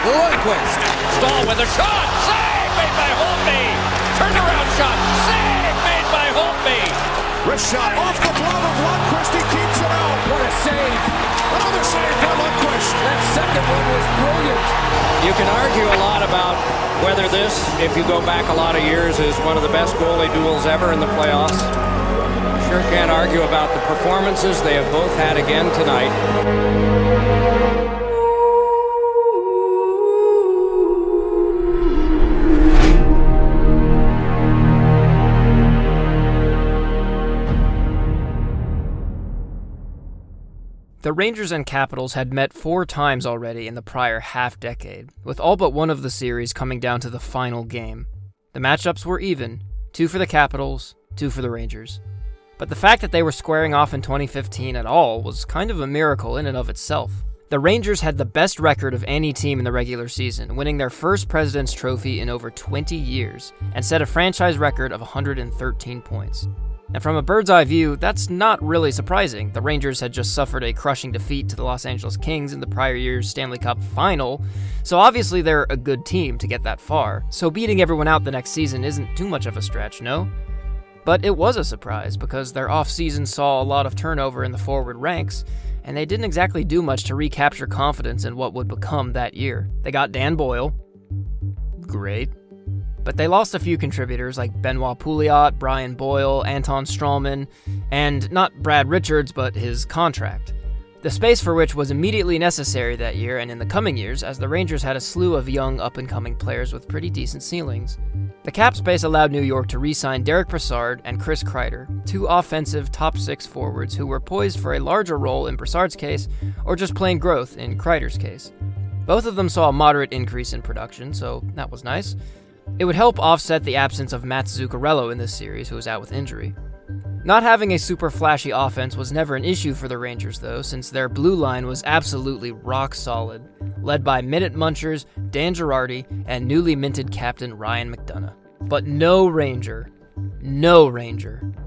Lundqvist. Stahl with a shot. Save made by Holtby. Turnaround shot. Save made by Holtby. Wrist shot off the glove of Lundqvist. He keeps it out. What a save. Another save for Lundqvist. That second one was brilliant. You can argue a lot about whether this, if you go back a lot of years, is one of the best goalie duels ever in the playoffs. Sure can't argue about the performances they have both had again tonight. The Rangers and Capitals had met 4 times already in the prior half-decade, with all but one of the series coming down to the final game. The matchups were even, 2 for the Capitals, 2 for the Rangers. But the fact that they were squaring off in 2015 at all was kind of a miracle in and of itself. The Rangers had the best record of any team in the regular season, winning their first President's Trophy in over 20 years, and set a franchise record of 113 points. And from a bird's-eye view, that's not really surprising. The Rangers had just suffered a crushing defeat to the Los Angeles Kings in the prior year's Stanley Cup final, so obviously they're a good team to get that far. So beating everyone out the next season isn't too much of a stretch, no? But it was a surprise, because their off-season saw a lot of turnover in the forward ranks, and they didn't exactly do much to recapture confidence in what would become that year. They got Dan Boyle. Great. But they lost a few contributors like Benoit Pouliot, Brian Boyle, Anton Strawman, and not Brad Richards, but his contract. The space for which was immediately necessary that year and in the coming years, as the Rangers had a slew of young up-and-coming players with pretty decent ceilings. The cap space allowed New York to re-sign Derek Brassard and Chris Kreider, 2 offensive top-6 forwards who were poised for a larger role in Brassard's case, or just plain growth in Kreider's case. Both of them saw a moderate increase in production, so that was nice. It would help offset the absence of Matt Zuccarello in this series, who was out with injury. Not having a super flashy offense was never an issue for the Rangers, though, since their blue line was absolutely rock solid, led by minute munchers Dan Girardi and newly minted captain Ryan McDonough. But no Ranger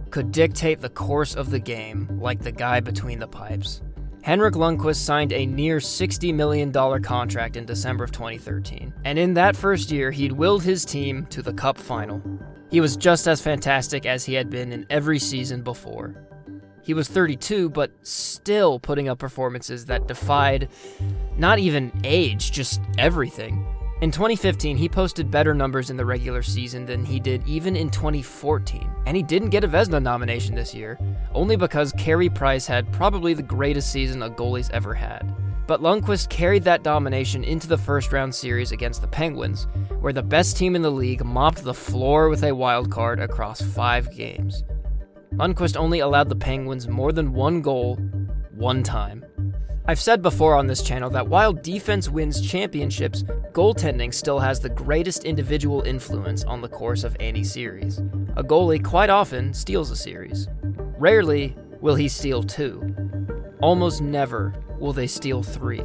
could dictate the course of the game like the guy between the pipes. Henrik Lundqvist signed a near $60 million contract in December of 2013, and in that first year, he'd willed his team to the Cup final. He was just as fantastic as he had been in every season before. He was 32, but still putting up performances that defied not even age, just everything. In 2015, he posted better numbers in the regular season than he did even in 2014, and he didn't get a Vezina nomination this year, only because Carey Price had probably the greatest season a goalie's ever had. But Lundqvist carried that domination into the first-round series against the Penguins, where the best team in the league mopped the floor with a wild card across 5 games. Lundqvist only allowed the Penguins more than 1 goal, 1 time. I've said before on this channel that while defense wins championships, goaltending still has the greatest individual influence on the course of any series. A goalie quite often steals a series. Rarely will he steal 2. Almost never will they steal 3.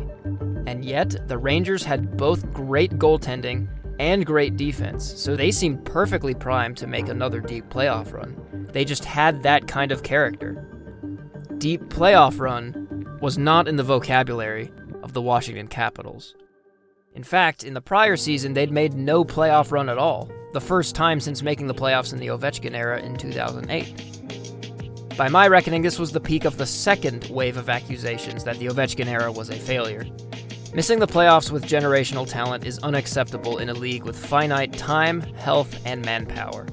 And yet, the Rangers had both great goaltending and great defense, so they seemed perfectly primed to make another deep playoff run. They just had that kind of character. Deep playoff run was not in the vocabulary of the Washington Capitals. In fact, in the prior season, they'd made no playoff run at all, the first time since making the playoffs in the Ovechkin era in 2008. By my reckoning, this was the peak of the second wave of accusations that the Ovechkin era was a failure. Missing the playoffs with generational talent is unacceptable in a league with finite time, health, and manpower.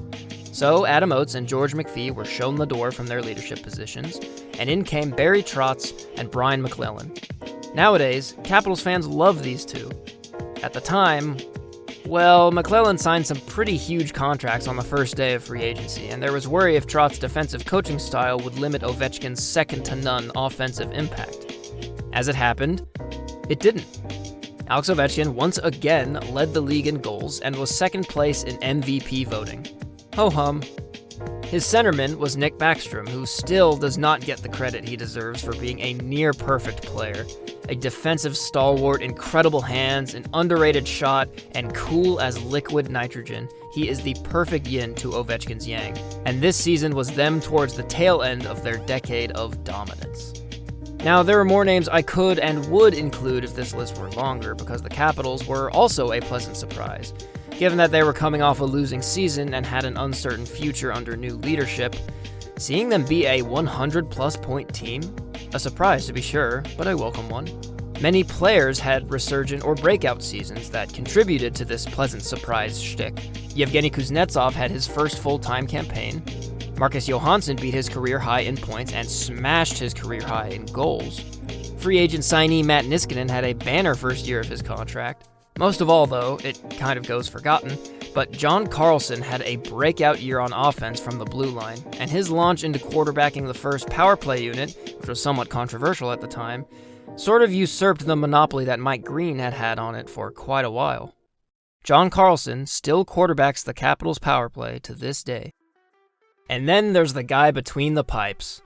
So Adam Oates and George McPhee were shown the door from their leadership positions, and in came Barry Trotz and Brian McClellan. Nowadays, Capitals fans love these two. At the time, well, McClellan signed some pretty huge contracts on the first day of free agency, and there was worry if Trotz's defensive coaching style would limit Ovechkin's second-to-none offensive impact. As it happened, it didn't. Alex Ovechkin once again led the league in goals and was second place in MVP voting. Ho-hum. His centerman was Nick Backstrom, who still does not get the credit he deserves for being a near-perfect player. A defensive stalwart, incredible hands, an underrated shot, and cool as liquid nitrogen. He is the perfect yin to Ovechkin's yang, and this season was them towards the tail end of their decade of dominance. Now, there are more names I could and would include if this list were longer, because the Capitals were also a pleasant surprise. Given that they were coming off a losing season and had an uncertain future under new leadership, seeing them be a 100-plus point team? A surprise to be sure, but a welcome one. Many players had resurgent or breakout seasons that contributed to this pleasant surprise shtick. Yevgeny Kuznetsov had his first full-time campaign. Marcus Johansson beat his career high in points and smashed his career high in goals. Free agent signee Matt Niskanen had a banner first year of his contract. Most of all, though, it kind of goes forgotten, but John Carlson had a breakout year on offense from the blue line, and his launch into quarterbacking the first power play unit, which was somewhat controversial at the time, sort of usurped the monopoly that Mike Green had on it for quite a while. John Carlson still quarterbacks the Capitals power play to this day. And then there's the guy between the pipes.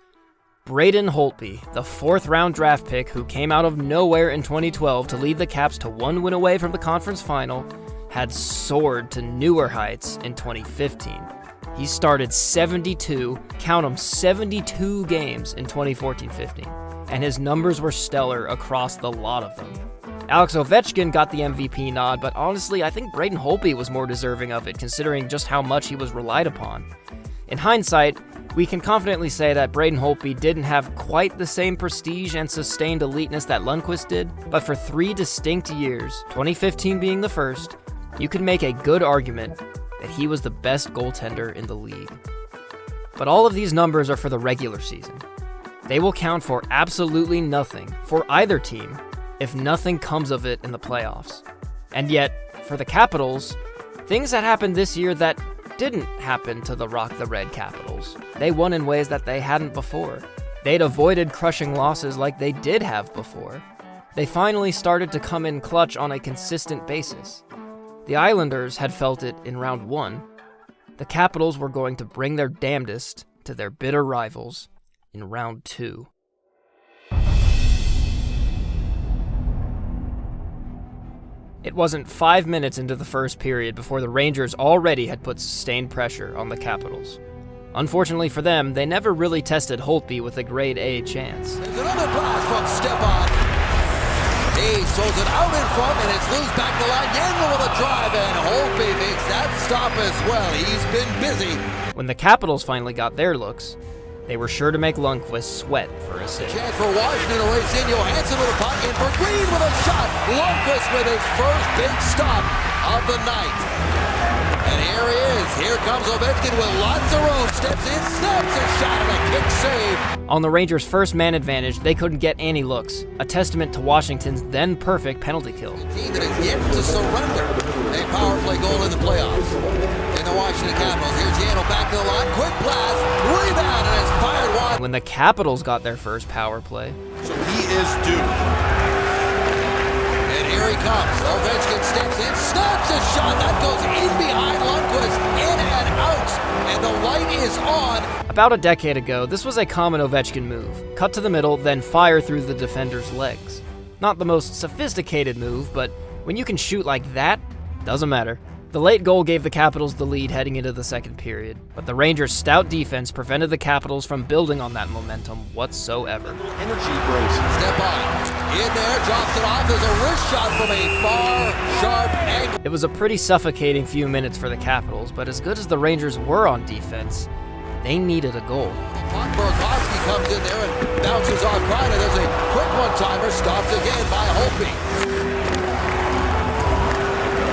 Braden Holtby, the 4th-round draft pick who came out of nowhere in 2012 to lead the Caps to 1 win away from the conference final, had soared to newer heights in 2015. He started 72, count 'em, 72 games in 2014-15, and his numbers were stellar across the lot of them. Alex Ovechkin got the MVP nod, but honestly, I think Braden Holtby was more deserving of it, considering just how much he was relied upon. In hindsight, we can confidently say that Braden Holtby didn't have quite the same prestige and sustained eliteness that Lundqvist did, but for 3 distinct years, 2015 being the first, you could make a good argument that he was the best goaltender in the league. But all of these numbers are for the regular season. They will count for absolutely nothing for either team if nothing comes of it in the playoffs. And yet, for the Capitals, things had happened this year that didn't happen to the Rock the Red Capitals. They won in ways that they hadn't before. They'd avoided crushing losses like they did have before. They finally started to come in clutch on a consistent basis. The Islanders had felt it in round 1. The Capitals were going to bring their damnedest to their bitter rivals in round 2. It wasn't 5 minutes into the first period before the Rangers already had put sustained pressure on the Capitals. Unfortunately for them, they never really tested Holtby with a grade A chance. There's another blast from Stepan. He throws it out in front, and it's loose back the line. Yandel with a drive, and Holtby makes that stop as well. He's been busy. When the Capitals finally got their looks, they were sure to make Lundqvist sweat for a save. Chance for Washington to race in. Johansson with a puck in for Green with a shot. Lundqvist with his first big stop of the night. And here he is. Here comes Ovechkin with lots of room. Steps in, snaps a shot, and a kick save. On the Rangers' first man advantage, they couldn't get any looks, a testament to Washington's then perfect penalty kill. A team that is yet to surrender a power play goal in the playoffs. In the Washington Capitals, here's Yandel back to the line. Quick blast, rebound, and it's fired wide. When the Capitals got their first power play, So he is due. And here he comes. Ovechkin steps in, snaps a shot. That goes in behind Lundqvist, in and out. And the light is on. about a decade ago, this was a common Ovechkin move. Cut to the middle, then fire through the defender's legs. Not the most sophisticated move, but when you can shoot like that, doesn't matter. The late goal gave the Capitals the lead heading into the second period, but the Rangers' stout defense prevented the Capitals from building on that momentum whatsoever. Energy breaks. Step on. In there, drops it off. There's a wrist shot from a far, sharp angle. It was a pretty suffocating few minutes for the Capitals, but as good as the Rangers were on defense, they needed a goal. Burakovsky comes in there and bounces off Kreider. There's a quick one-timer, stopped again by Holtby.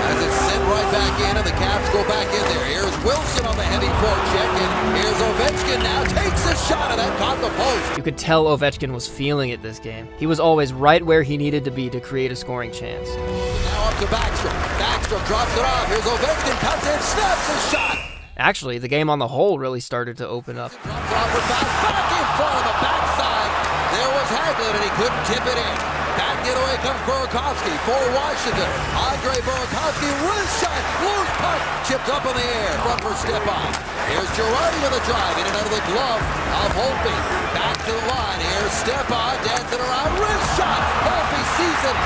As it's sent right back in, and the Caps go back in there. Here's Wilson on the heavy forecheck, and here's Ovechkin now, takes a shot, and that caught the post. You could tell Ovechkin was feeling it this game. He was always right where he needed to be to create a scoring chance. Now up to Backstrom. Backstrom drops it off. Here's Ovechkin, cuts in, snaps a shot. Actually, the game on the whole really started to open up. Drops it off with back in front of the backside. There was Hagelin, and he couldn't tip it in. Back getaway comes Burakovsky for Washington. Andre Burakovsky, wrist shot, loose puck, chipped up in the air. Front for Stepan. Here's Girardi with a drive in and out of the glove of Holtby. Back to the line. Here's Stepan dancing around, wrist shot. Holtby sees it.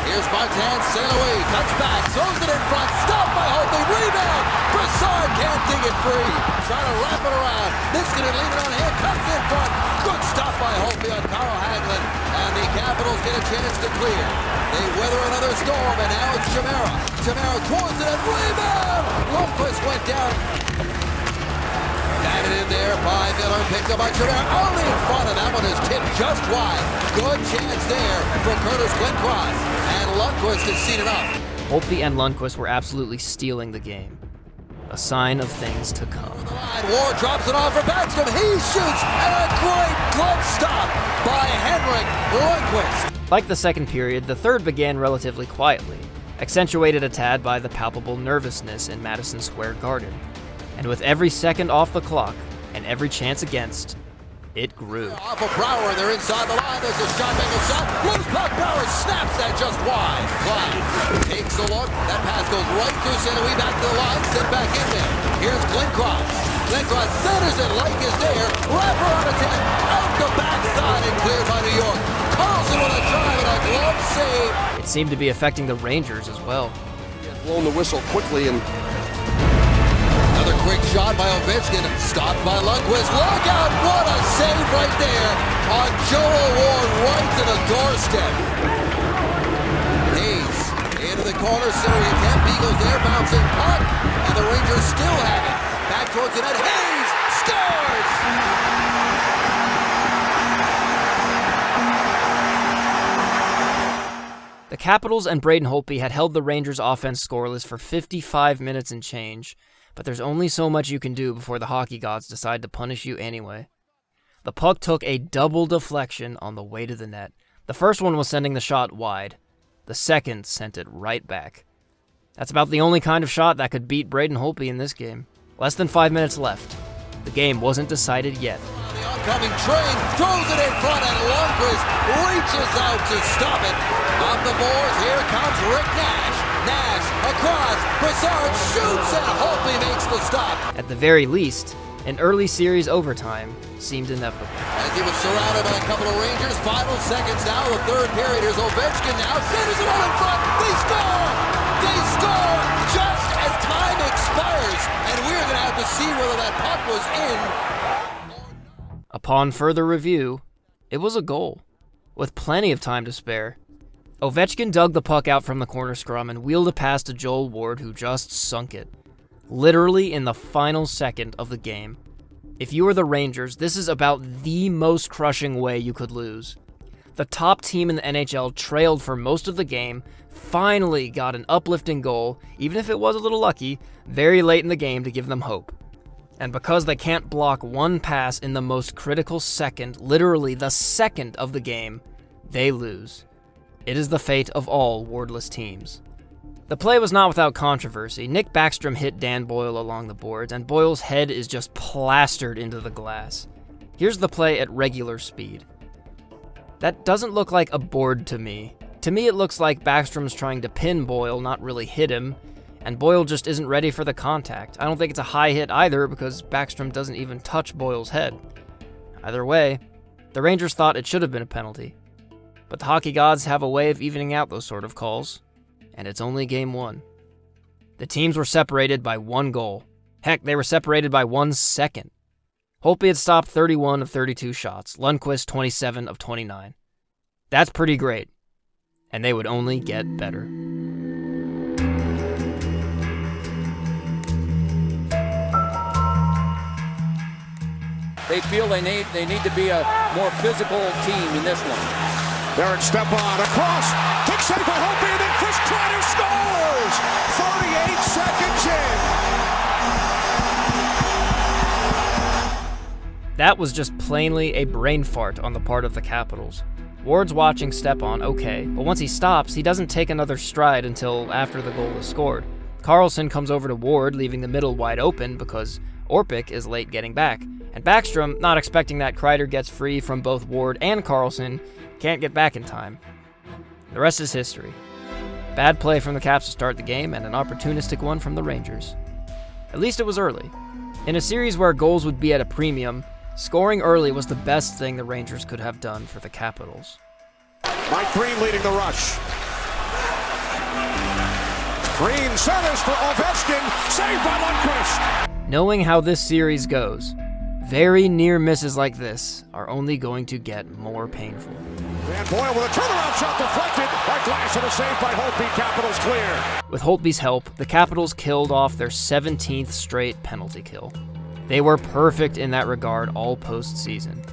Here's Martin Saint-Louis, cuts back, throws it in front, stopped by Holtby, rebound. Brassard can't dig it free. Trying to wrap it around. Niskanen leaving on hand, cuts in front. Good stop by Holtby on Carl Hagelin. clear. They weather another storm, and now it's Chimera. Chimera towards it, and rebound! Lundqvist went down. Batted in there by Miller, picked up by Chimera. Only in front, and that one is tipped just wide. Good chance there for Curtis Lindquist, and Lundqvist has seen it up. Holtby and Lundqvist were absolutely stealing the game. A sign of things to come. Ward drops it off for Backstrom. He shoots, and a great glove stop by Henrik Lundqvist. Like the second period, the third began relatively quietly, accentuated a tad by the palpable nervousness in Madison Square Garden. And with every second off the clock and every chance against, it grew. Off of Brouwer, they're inside the line. There's a shot, make a shot. Loose puck, Brouwer snaps that just wide. Clyde takes a look. That pass goes right through center. We back to the line, sent back in there. Here's Glencross. Glencross centers it. Lake is there. Wrapper on a 10. Out the backside and cleared by New York. Carlson with a drive and a glove save. It seemed to be affecting the Rangers as well. He had blown the whistle quickly and another quick shot by Ovechkin, stopped by Lundqvist. Look out, what a save right there on Joel Ward, right to the doorstep. Hayes into the corner, center attempt. Eagles there, bouncing puck, and the Rangers still have it. Back towards the net, Hayes scores! The Capitals and Braden Holtby had held the Rangers' offense scoreless for 55 minutes and change, but there's only so much you can do before the hockey gods decide to punish you anyway. The puck took a double deflection on the way to the net. The first one was sending the shot wide. The second sent it right back. That's about the only kind of shot that could beat Braden Holtby in this game. Less than 5 minutes left. The game wasn't decided yet. The oncoming train throws it in front, and Lundqvist reaches out to stop it. Off the boards, here comes Rick Nash. Nash across, Brassard shoots, and Holtby makes the stop. At the very least, an early series overtime seemed inevitable. As he was surrounded by a couple of Rangers, final seconds now, the third period. Here's Ovechkin now, centers it all in front. They score! They score just as time expires, and we're going to have to see whether that puck was in. Upon further review, it was a goal, with plenty of time to spare. Ovechkin dug the puck out from the corner scrum and wheeled a pass to Joel Ward, who just sunk it. Literally in the final second of the game. If you were the Rangers, this is about the most crushing way you could lose. The top team in the NHL trailed for most of the game, finally got an uplifting goal, even if it was a little lucky, very late in the game to give them hope. And because they can't block one pass in the most critical second, literally the second of the game, they lose. It is the fate of all wordless teams. The play was not without controversy. Nick Backstrom hit Dan Boyle along the boards, and Boyle's head is just plastered into the glass. Here's the play at regular speed. That doesn't look like a board to me. To me, it looks like Backstrom's trying to pin Boyle, not really hit him, and Boyle just isn't ready for the contact. I don't think it's a high hit either, because Backstrom doesn't even touch Boyle's head. Either way, the Rangers thought it should have been a penalty. But the hockey gods have a way of evening out those sort of calls, and it's only game one. The teams were separated by one goal. Heck, they were separated by 1 second. Holtby had stopped 31 of 32 shots, Lundqvist 27 of 29. That's pretty great, and they would only get better. They feel they need to be a more physical team in this one. Derek Stepan across, took save by Holtby, and then Chris Kreider scores! 38 seconds in. That was just plainly a brain fart on the part of the Capitals. Ward's watching Stepan, okay, but once he stops, he doesn't take another stride until after the goal is scored. Carlson comes over to Ward, leaving the middle wide open because Orpik is late getting back. And Backstrom, not expecting that Kreider gets free from both Ward and Carlson, can't get back in time. The rest is history. Bad play from the Caps to start the game, and an opportunistic one from the Rangers. At least it was early. In a series where goals would be at a premium, scoring early was the best thing the Rangers could have done for the Capitals. Mike Green leading the rush. Green centers for Ovechkin, saved by Lundqvist. Knowing how this series goes, very near misses like this are only going to get more painful. And Boyle with a turnaround shot deflected by Glass, and a save by Holtby. Capitals clear. With Holtby's help, the Capitals killed off their 17th straight penalty kill. They were perfect in that regard all postseason.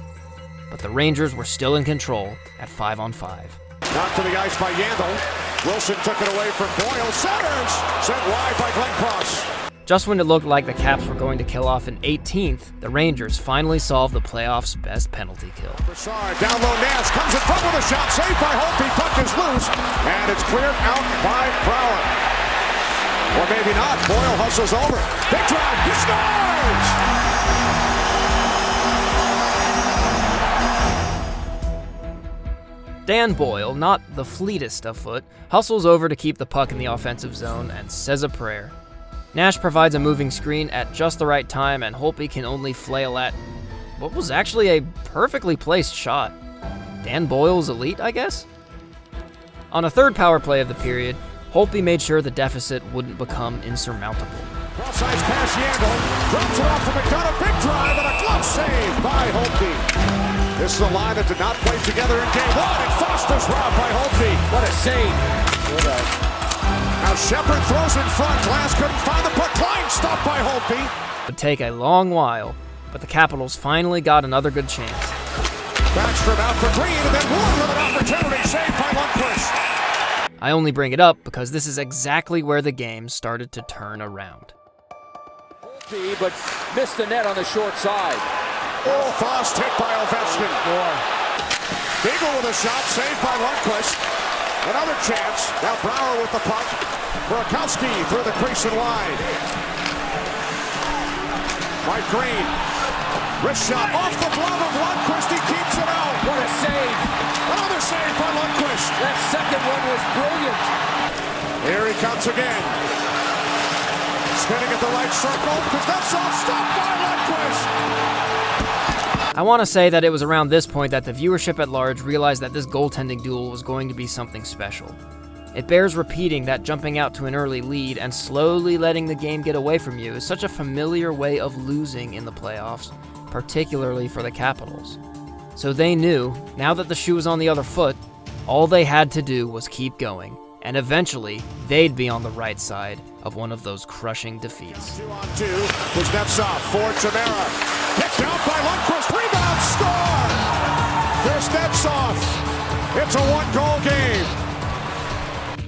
But the Rangers were still in control at 5-on-5. Knocked to the ice by Yandel. Wilson took it away from Boyle. Centers! Sent wide by Glencross. Just when it looked like the Caps were going to kill off an 18th, the Rangers finally solved the playoffs' best penalty kill. Broussard down low, Nash comes in front with a shot, saved by Holtby, puck is loose, and it's cleared out by Brouwer. Or maybe not, Boyle hustles over. Big drive, he scores! Dan Boyle, not the fleetest of foot, hustles over to keep the puck in the offensive zone and says a prayer. Nash provides a moving screen at just the right time, and Holtby can only flail at what was actually a perfectly placed shot. Dan Boyle's elite, I guess? On a third power play of the period, Holtby made sure the deficit wouldn't become insurmountable. Cross-ice pass Yandel, drops it off to McDonough, big drive, and a glove save by Holtby. This is a line that did not play together in game one, and Foster's robbed by Holtby. What a save. Now Shepard throws in front. Glass couldn't find the puck. Klein stopped by Holtby. It would take a long while, but the Capitals finally got another good chance. Backstrom out for Green, and then Wood with an opportunity saved by Lundqvist. I only bring it up because this is exactly where the game started to turn around. Holtby, but missed the net on the short side. Oh, fast hit by Ovechkin. Beagle with a shot, saved by Lundqvist. Another chance. Now Brouwer with the puck. Burakovsky through the crease and wide. Mike Green. Wrist shot off the glove of Lundqvist. He keeps it out. What a save. Another save by Lundqvist. That second one was brilliant. Here he comes again. Spinning at the right circle. Kuznetsov stopped by Lundqvist. I want to say that it was around this point that the viewership at large realized that this goaltending duel was going to be something special. It bears repeating that jumping out to an early lead and slowly letting the game get away from you is such a familiar way of losing in the playoffs, particularly for the Capitals. So they knew, now that the shoe was on the other foot, all they had to do was keep going, and eventually they'd be on the right side of one of those crushing defeats. 2-on-2, Kuznetsov for Chimera. Kicked out by Lundqvist, rebound, score! Kuznetsov, it's a one-goal game.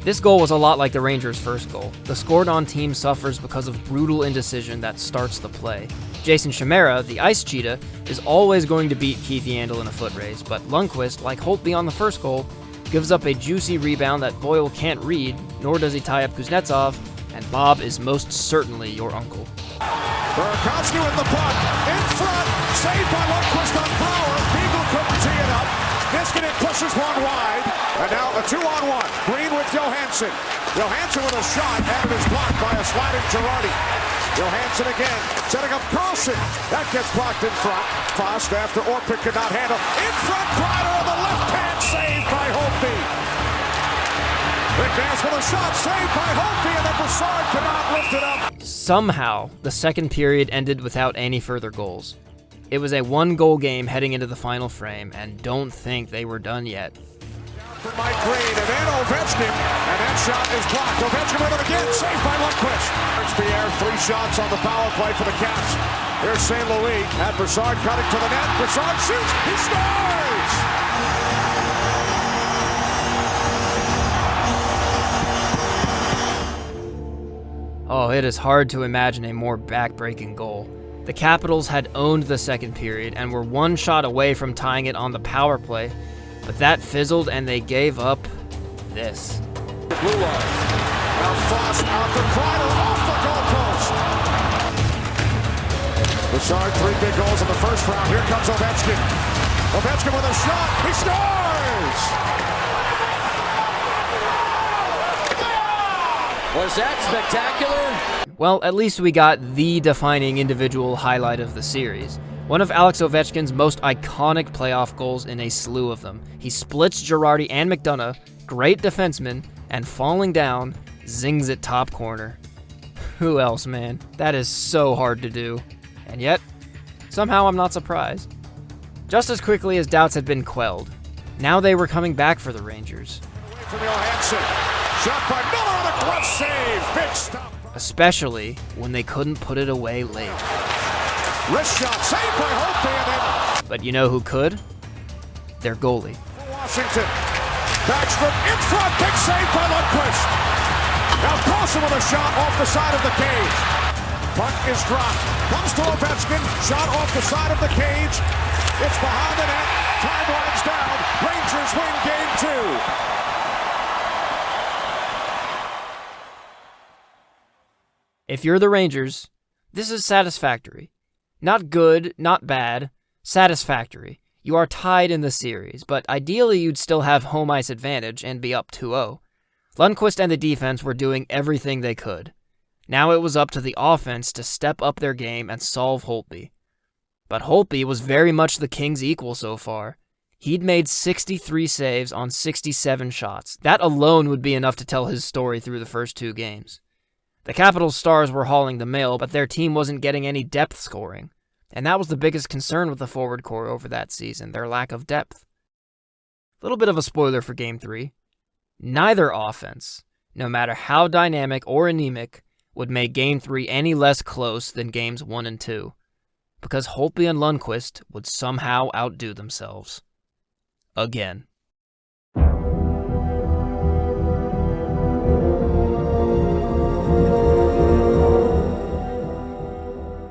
This goal was a lot like the Rangers' first goal. The scored-on team suffers because of brutal indecision that starts the play. Jason Chimera, the ice cheetah, is always going to beat Keith Yandel in a foot race, but Lundqvist, like Holtby on the first goal, gives up a juicy rebound that Boyle can't read, nor does he tie up Kuznetsov, and Bob is most certainly your uncle. Burakovsky with the puck, in front, saved by Lundqvist on Brouwer. Beagle couldn't tee it up. Niskanen pushes one wide, and now a 2-on-1. Green with Johansson. Johansson with a shot, and it is blocked by a sliding Girardi. Johansson again, setting up Carlson. That gets blocked in front. Fast after Orpik could not handle. In front, Kreider on the left hand, saved by Holtby. McNash with a shot, saved by Holtby, and then Broussard could not lift it up. Somehow, the second period ended without any further goals. It was a one-goal game heading into the final frame, and don't think they were done yet. For Mike Green, and then Ovechkin, and that shot is blocked. Ovechkin with it again, saved by Lundqvist. Pierre, 3 shots on the power play for the Caps. Here's St. Louis, at Broussard cutting to the net. Broussard shoots, he scores! Oh, it is hard to imagine a more back-breaking goal. The Capitals had owned the second period and were one shot away from tying it on the power play, but that fizzled and they gave up this. The blue line. Now Foss out for Kreider off the goalpost. Broussard, 3 big goals in the first round. Here comes Ovechkin. Ovechkin with a shot. He scores! Was that spectacular? Well, at least we got the defining individual highlight of the series. One of Alex Ovechkin's most iconic playoff goals in a slew of them. He splits Girardi and McDonough, great defensemen, and falling down, zings it top corner. Who else, man? That is so hard to do. And yet, somehow I'm not surprised. Just as quickly as doubts had been quelled, Now they were coming back for the Rangers. From Johansson. Shot by Miller on a glove save. Big stop. Especially when they couldn't put it away late. Wrist shot saved by Holtby and then But you know who could? Their goalie. for Washington. Backstrom in front. Big save by Lundqvist. Now Carlson with a shot off the side of the cage. Puck is dropped. Comes to Ovechkin. Shot off the side of the cage. It's behind the net. Time winds down. Rangers win game 2. If you're the Rangers, this is satisfactory. Not good, not bad, satisfactory. You are tied in the series, but ideally you'd still have home ice advantage and be up 2-0. Lundqvist and the defense were doing everything they could. Now it was up to the offense to step up their game and solve Holtby. But Holtby was very much the Kings' equal so far. He'd made 63 saves on 67 shots. That alone would be enough to tell his story through the first 2 games. The Capitals' stars were hauling the mail, but their team wasn't getting any depth scoring. And that was the biggest concern with the forward core over that season, their lack of depth. A little bit of a spoiler for Game 3. Neither offense, no matter how dynamic or anemic, would make Game 3 any less close than Games 1 and 2, because Holtby and Lundqvist would somehow outdo themselves. Again.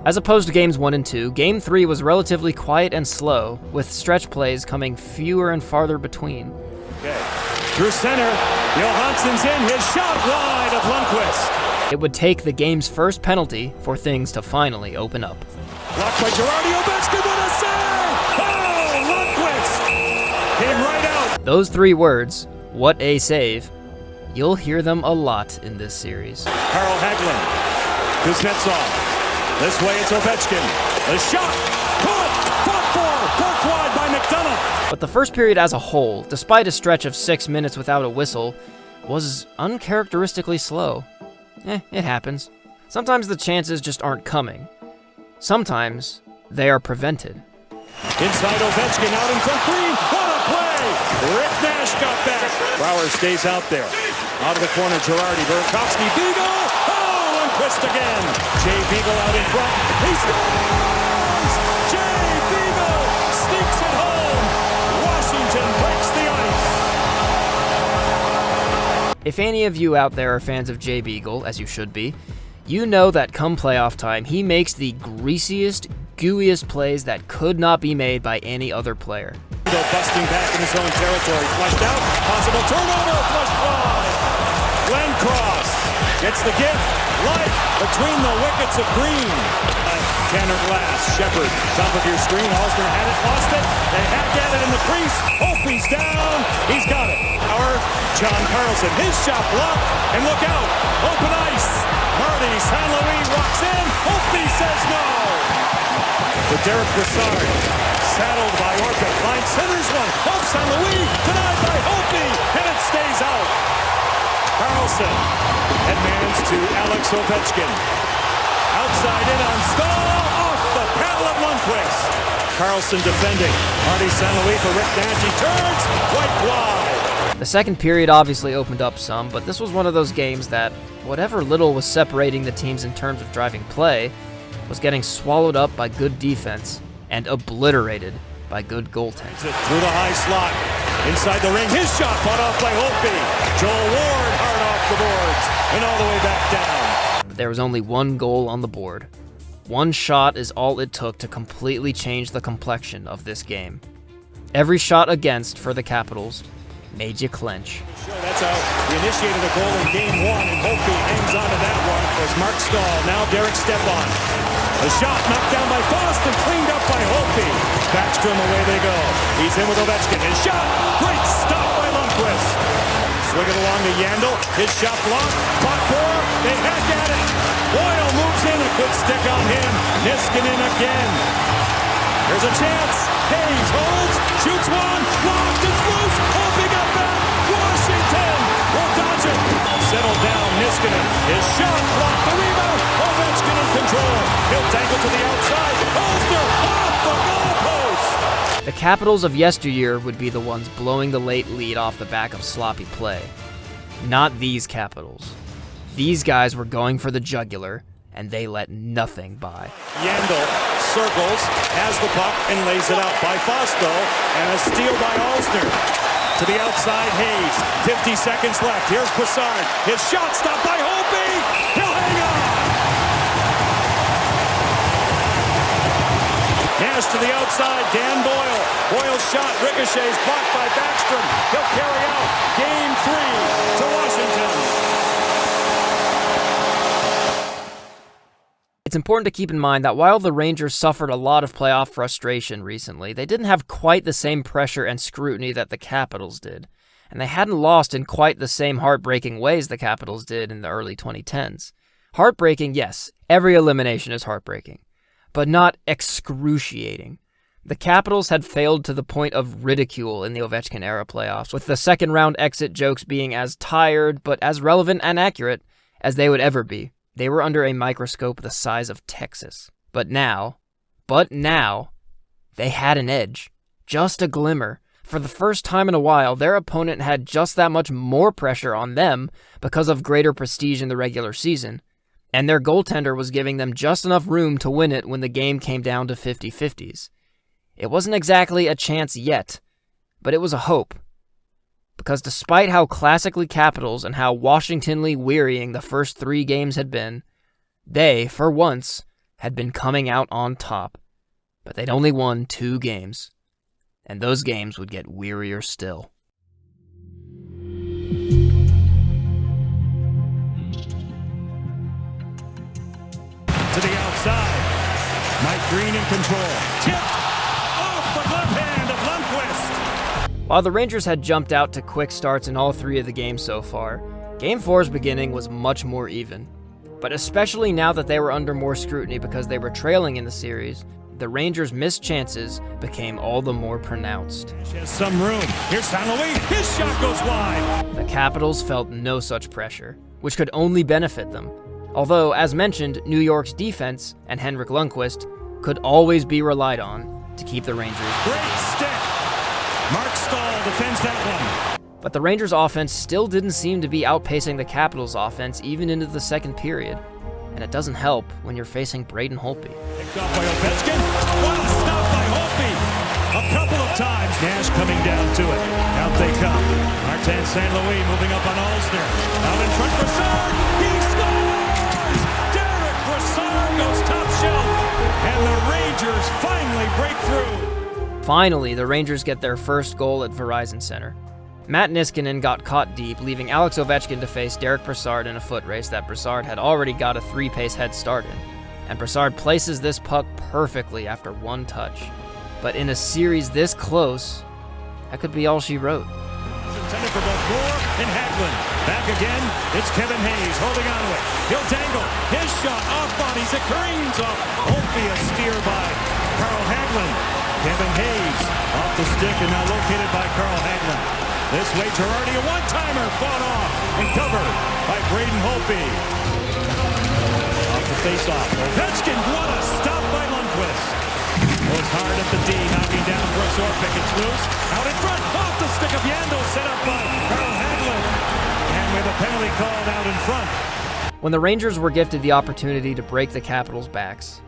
As opposed to Games 1 and 2, Game 3 was relatively quiet and slow, with stretch plays coming fewer and farther between. Okay. Through center, Johansson's in, his shot wide of Lundqvist. It would take the game's first penalty for things to finally open up. Blocked by Girardi, Ovechkin with a save! Oh, Lundqvist came right out. Those 3 words, what a save, you'll hear them a lot in this series. Carl Hagelin, Kuznetsov. This way it's Ovechkin. The shot, caught, fought for, wide by McDonough. But the first period as a whole, despite a stretch of 6 minutes without a whistle, was uncharacteristically slow. It happens. Sometimes the chances just aren't coming. Sometimes they are prevented. Inside Ovechkin, out in front, Green, what a play! Rick Nash got back. Brouwer stays out there. Out of the corner, Girardi, Burakovsky, Beagle! Oh, Lundqvist again! Jay Beagle out in front, he scores! Jay Beagle sneaks it home! Washington breaks the ice! If any of you out there are fans of Jay Beagle, as you should be, you know that come playoff time, he makes the greasiest, gooeyest plays that could not be made by any other player. Busting back in his own territory, flushed out, possible turnover, flushed wide. Glenn Cross gets the gift, light between the wickets of Green. Tanner Glass, Shepard, top of your screen, Halsner had it, lost it, they hack at it in the crease, Holtby's down, he's got it. John Carlson, his shot blocked, and look out, open ice. Marty St. Louis rocks in, Holtby says no. To Derek Brassard, saddled by Orpik, line centers one, off St. Louis, denied by Holtby, and it stays out. Carlson advances to Alex Ovechkin. Outside in on Stahl, off the paddle of Lundqvist. Carlson defending, Marty St. Louis for Rick Nash, he turns, white wide. The second period obviously opened up some, but this was one of those games that, whatever little was separating the teams in terms of driving play, was getting swallowed up by good defense and obliterated by good goaltending. Through the high slot, inside the ring, his shot fought off by Holtby. Joel Ward hard off the boards and all the way back down. But there was only one goal on the board. One shot is all it took to completely change the complexion of this game. Every shot against for the Capitals made you clench. That's how we initiated a goal in Game 1, and Holtby hangs on to that one. There's Mark Stahl, now Derek Stepan. The shot knocked down by Boston, cleaned up by Holtby. Backstrom, away they go. He's in with Ovechkin. His shot, great stop by Lundqvist. Swing it along to Yandel. His shot blocked, fought for, they hack at it. Boyle moves in, a good stick on him. Niskanen again. There's a chance. Hayes holds, shoots one, blocked, it's loose. Holtby got back. Washington will dodge it. Settled down, Niskanen. His shot blocked, the rebound. Ovechkin in control. He'll dangle to the outside. Holster off the goalpost. The Capitals of yesteryear would be the ones blowing the late lead off the back of sloppy play. Not these Capitals. These guys were going for the jugular, and they let nothing by. Yandel circles, has the puck, and lays it out by Fausto, and a steal by Alsner. To the outside, Hayes. 50 seconds left. Here's Brassard. His shot stopped by Holtby. He'll hang on. Nash to the outside. Dan Boyle. Boyle's shot ricochets, blocked by Backstrom. He'll carry out Game 3 to Washington. It's important to keep in mind that while the Rangers suffered a lot of playoff frustration recently, they didn't have quite the same pressure and scrutiny that the Capitals did, and they hadn't lost in quite the same heartbreaking ways the Capitals did in the early 2010s. Heartbreaking, yes, every elimination is heartbreaking, but not excruciating. The Capitals had failed to the point of ridicule in the Ovechkin-era playoffs, with the second-round exit jokes being as tired but as relevant and accurate as they would ever be. They were under a microscope the size of Texas. But now, they had an edge. Just a glimmer. For the first time in a while, their opponent had just that much more pressure on them because of greater prestige in the regular season, and their goaltender was giving them just enough room to win it when the game came down to 50-50s. It wasn't exactly a chance yet, but it was a hope. Because despite how classically Capitals and how Washingtonly wearying the first 3 games had been, they, for once, had been coming out on top. But they'd only won 2 games, and those games would get wearier still. To the outside. Mike Green in control. Tipped off the glove hand of Lundqvist. While the Rangers had jumped out to quick starts in all 3 of the games so far, Game 4's beginning was much more even. But especially now that they were under more scrutiny because they were trailing in the series, the Rangers' missed chances became all the more pronounced. She has some room. Here's St. Louis. His shot goes wide. The Capitals felt no such pressure, which could only benefit them. Although, as mentioned, New York's defense and Henrik Lundqvist could always be relied on to keep the Rangers. Great stick. Mark Stahl defends that one. But the Rangers' offense still didn't seem to be outpacing the Capitals' offense even into the second period. And it doesn't help when you're facing Braden Holtby. Picked off by Ovechkin. What a stop by Holtby. A couple of times. Nash coming down to it. Out they come. Martin St. Louis moving up on Alsner. Out in front, Brassard. He scores! Derek Brassard goes top shelf. And the Rangers finally break through. Finally, the Rangers get their first goal at Verizon Center. Matt Niskanen got caught deep, leaving Alex Ovechkin to face Derek Brassard in a foot race that Brassard had already got a 3-pace head start in. And Brassard places this puck perfectly after 1 touch. But in a series this close, that could be all she wrote. It's intended for both Moore and Hagelin. Back again, it's Kevin Hayes holding on to it. He'll dangle. His shot off bodies. It careens off. Won't be a steer by Carl Hagelin. Kevin Hayes off the stick and now located by Carl Hagelin. This way, Girardi, a one-timer fought off and covered by Braden Holtby. Off the face-off. Ovechkin, what a stop by Lundqvist. Goes hard at the D, knocking down Brooks Orpik. It's loose. Out in front, off the stick of Yandel, set up by Carl Hagelin. And with a penalty called out in front. When the Rangers were gifted the opportunity to break the Capitals' backs,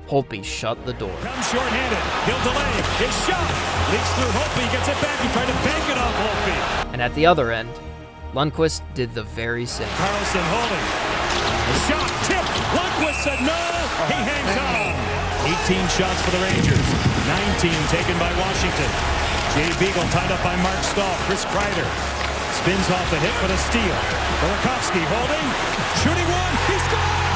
Holtby shut the door. Comes short-handed. He'll delay. His shot leaks through Holtby. Gets it back. He tried to bank it off Holtby. And at the other end, Lundqvist did the very same. Carlson holding. The shot tipped. Lundqvist said no. He hangs on. 18 shots for the Rangers. 19 taken by Washington. Jay Beagle tied up by Mark Stahl. Chris Kreider spins off the hit with a steal. Burakovsky holding. Shooting one. He scores!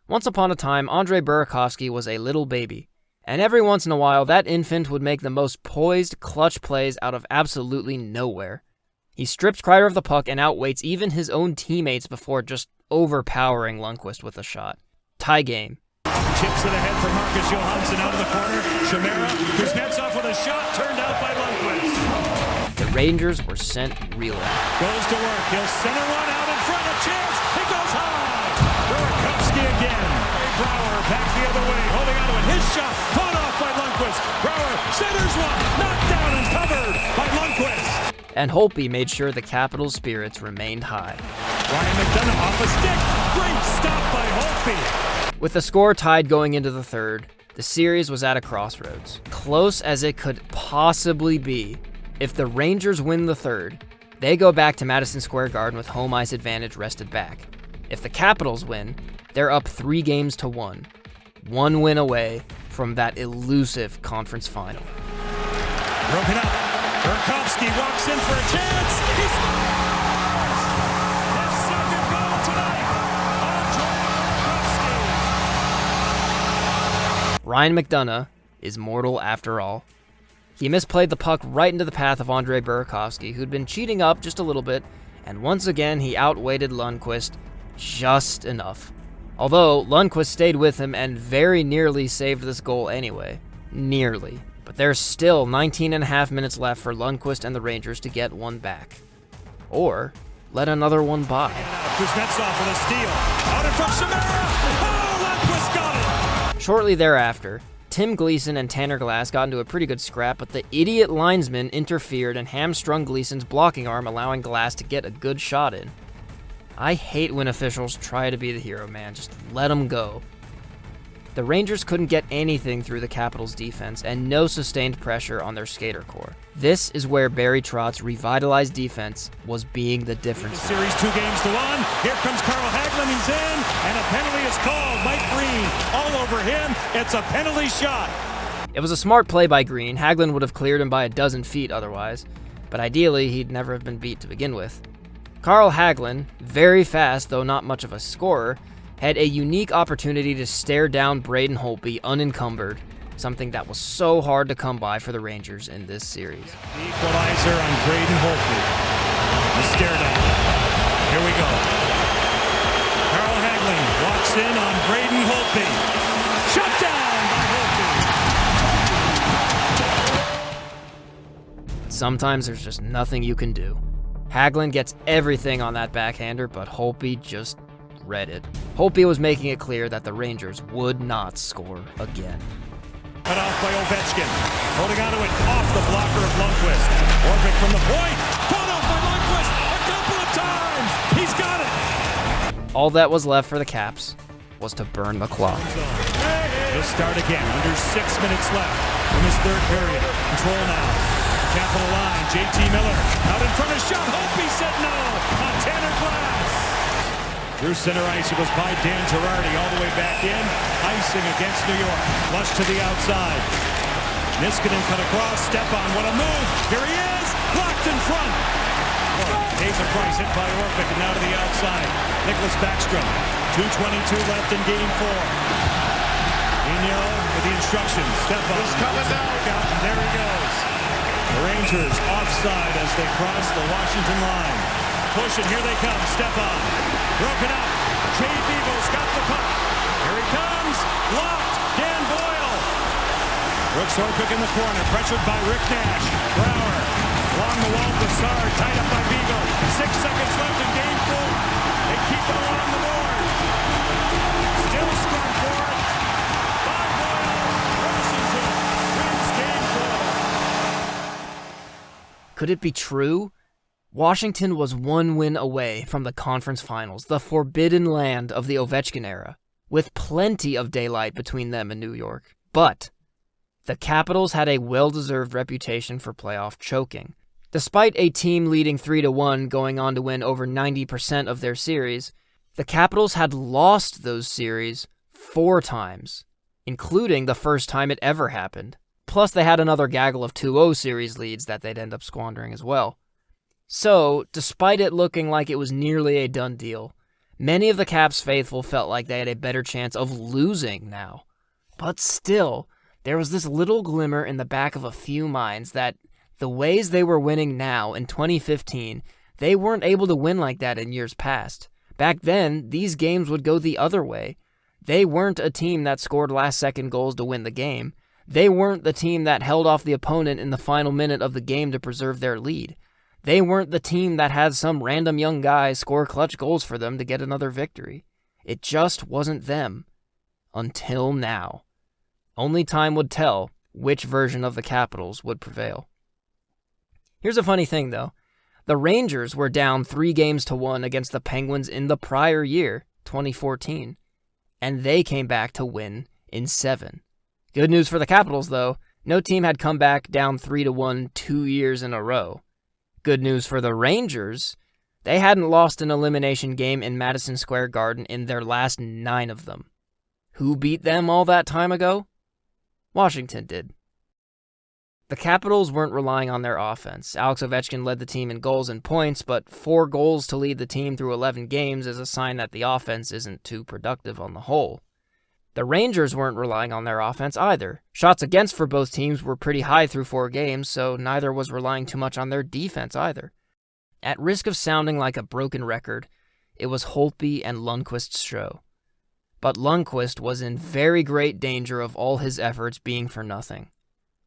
Once upon a time, Andrei Burakovsky was a little baby, and every once in a while that infant would make the most poised, clutch plays out of absolutely nowhere. He strips Kreider of the puck and outweights even his own teammates before just overpowering Lundqvist with a shot. Tie game. Chips it ahead for Marcus Johansson out of the corner. Chimera, Kuznetsov with a shot turned out by Lundqvist. the Rangers were sent reeling. Goes to work. He'll center one out in front. A chance. It goes high. Burakovsky again. Brouwer back the other way. Holding on to it. His shot. Fought off by Lundqvist. Brouwer centers one. Knocked down and covered by Lundqvist. And Holtby made sure the Capitals' spirits remained high. Ryan McDonough off a stick. Great stop by Holtby. With the score tied going into the third, the series was at a crossroads. Close as it could possibly be. If the Rangers win the third, they go back to Madison Square Garden with home ice advantage rested back. If the Capitals win, they're up 3-1. One win away from that elusive conference final. Broken up. Burakovsky walks in for a chance. He scores! His second goal tonight. Burakovsky. Ryan McDonough is mortal after all. He misplayed the puck right into the path of Andrei Burakovsky, who'd been cheating up just a little bit, and once again he outweighted Lundqvist just enough. Although Lundqvist stayed with him and very nearly saved this goal anyway. Nearly. But there's still 19.5 minutes left for Lundqvist and the Rangers to get one back. Or let another one by. Kuznetsov with a steal. Out in front, Chimera! Oh, Lundqvist got it! Shortly thereafter, Tim Gleason and Tanner Glass got into a pretty good scrap, but the idiot linesman interfered and hamstrung Gleason's blocking arm, allowing Glass to get a good shot in. I hate when officials try to be the hero, man. Just let them go. The Rangers couldn't get anything through the Capitals' defense and no sustained pressure on their skater core. This is where Barry Trotz's revitalized defense was being the difference. The series 2-1. Here comes Carl Hagelin. He's in, and a penalty is called. Mike Green all over him. It's a penalty shot. It was a smart play by Green. Hagelin would have cleared him by a dozen feet otherwise, but ideally he'd never have been beat to begin with. Carl Hagelin, very fast though not much of a scorer, had a unique opportunity to stare down Braden Holtby unencumbered, something that was so hard to come by for the Rangers in this series. The equalizer on Braden Holtby. The stare down. Here we go. Carl Hagelin walks in on Braden Holtby. Shut down by Holtby. Sometimes there's just nothing you can do. Hagelin gets everything on that backhander, but Holtby just read it. Holtby was making it clear that the Rangers would not score again. Cut off by Ovechkin. Holding onto it off the blocker of Lundqvist. Orpik from the point. Cut off by Lundqvist a couple of times. He's got it. All that was left for the Caps was to burn the clock. He'll start again. Under 6 minutes left in this third period. Control now. Capital line. JT Miller out in front of shot. Holtby said no on Tanner Glass. Through center ice, it was by Dan Girardi all the way back in. Icing against New York. Flush to the outside. Niskanen cut across. Step on. What a move. Here he is. Blocked in front. Hazen Price hit by Orpik and now to the outside. Nicholas Backstrom. 2:22 left in game 4. Vigneault with the instructions. Step on. He's coming down. And there he goes. The Rangers offside as they cross the Washington line. Push and here they come. Step on. Broken up. Jay Beagle's got the puck. Here he comes. Blocked. Dan Boyle. Brooks Orpik in the corner. Pressured by Rick Nash. Brouwer. Along the wall. Broussard tied up by Beagle. 6 seconds left in game 4. They keep it along the boards. Still scoring for it. By Boyle. Washington wins game 4. Could it be true? Washington was one win away from the conference finals, the forbidden land of the Ovechkin era, with plenty of daylight between them and New York. But the Capitals had a well-deserved reputation for playoff choking. Despite a team leading 3-1 going on to win over 90% of their series, the Capitals had lost those series 4 times, including the first time it ever happened. Plus they had another gaggle of 2-0 series leads that they'd end up squandering as well. So, despite it looking like it was nearly a done deal, many of the Caps faithful felt like they had a better chance of losing now. But still, there was this little glimmer in the back of a few minds that the ways they were winning now in 2015, they weren't able to win like that in years past. Back then, these games would go the other way. They weren't a team that scored last-second goals to win the game. They weren't the team that held off the opponent in the final minute of the game to preserve their lead. They weren't the team that had some random young guy score clutch goals for them to get another victory. It just wasn't them. Until now. Only time would tell which version of the Capitals would prevail. Here's a funny thing, though. The Rangers were down 3-1 against the Penguins in the prior year, 2014, and they came back to win in 7. Good news for the Capitals, though. No team had come back down 3-1 2 years in a row. Good news for the Rangers. They hadn't lost an elimination game in Madison Square Garden in their last 9 of them. Who beat them all that time ago? Washington did. The Capitals weren't relying on their offense. Alex Ovechkin led the team in goals and points, but 4 goals to lead the team through 11 games is a sign that the offense isn't too productive on the whole. The Rangers weren't relying on their offense either. Shots against for both teams were pretty high through 4 games, so neither was relying too much on their defense either. At risk of sounding like a broken record, it was Holtby and Lundqvist's show. But Lundqvist was in very great danger of all his efforts being for nothing.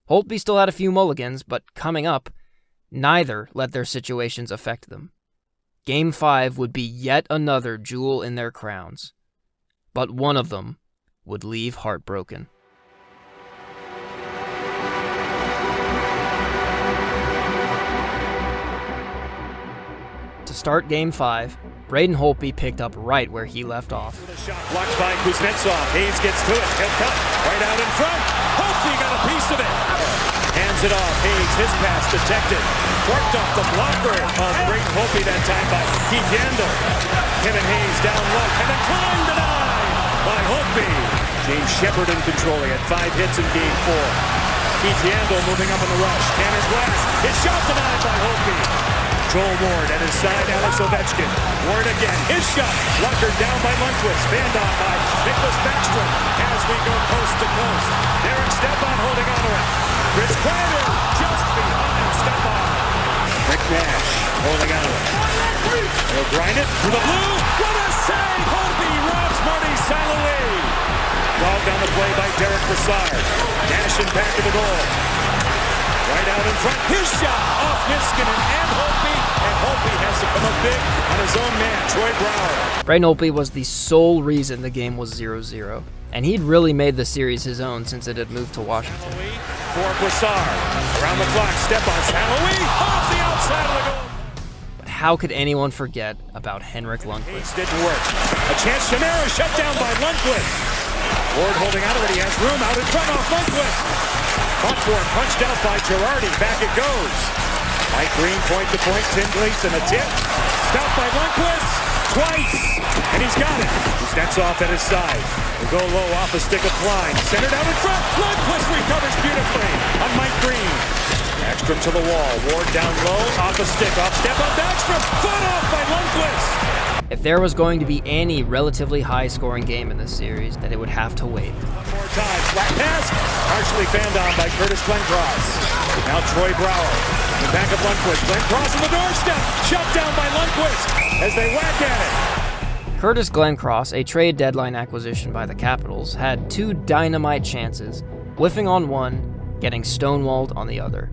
Holtby still had a few mulligans, but coming up, neither let their situations affect them. Game 5 would be yet another jewel in their crowns. But one of them would leave heartbroken. To start Game 5, Braden Holtby picked up right where he left off. The shot blocked by Kuznetsov. Hayes gets to it. He'll cut right out in front. Holtby got a piece of it. Hands it off. Hayes, his pass detected. Worked off the blocker of Braden Holtby that time by Keith Yandel. Kevin Hayes down low. And a climb denied by Holtby. James Shepard in control. He had 5 hits in Game 4. Keith Yandel moving up in the rush. Tanner's glass. His shot denied by Holtby. Joel Ward at his side, Alex Ovechkin. Ward again, his shot, Lucker down by Lundqvist, fanned on by Nicholas Backstrom as we go coast to coast. Derek Stepan holding on to it. Chris Kreider just behind Stepan. Rick Nash holding on to it. He'll grind it to the blue. What a save! Holtby robs Marty St-Louis. Ball down the play by Derek Brassard. Nash in back of the goal. Right out in front, his shot off Niskanen and Holtby has to come up big on his own man, Troy Brouwer. Braden Holtby was the sole reason the game was 0-0, and he'd really made the series his own since it had moved to Washington. For Brassard, around the clock, step on St-Louis, off the outside of the goal. But how could anyone forget about Henrik Lundqvist? Didn't work. A chance, Chimera shut down by Lundqvist. Ward holding out of it, he has room out in front off Lundqvist. Fought for and punched out by Girardi. Back it goes. Mike Green point to point. Tim Gleason a tip. Stopped by Lundqvist twice. And he's got it. Kuznetsov at his side. Will go low off a stick of Klein. Centered out in front. Lundqvist recovers beautifully on Mike Green. Backstrom to the wall. Ward down low. Off a stick. Off step on Backstrom. Fought off by Lundqvist. If there was going to be any relatively high-scoring game in this series, then it would have to wait. One more time, flat pass, partially fanned on by Curtis Glencross. Now Troy Brouwer, in the back of Lundqvist. Glencross on the doorstep, shut down by Lundqvist as they whack at it. Curtis Glencross, a trade deadline acquisition by the Capitals, had 2 dynamite chances, whiffing on one, getting stonewalled on the other.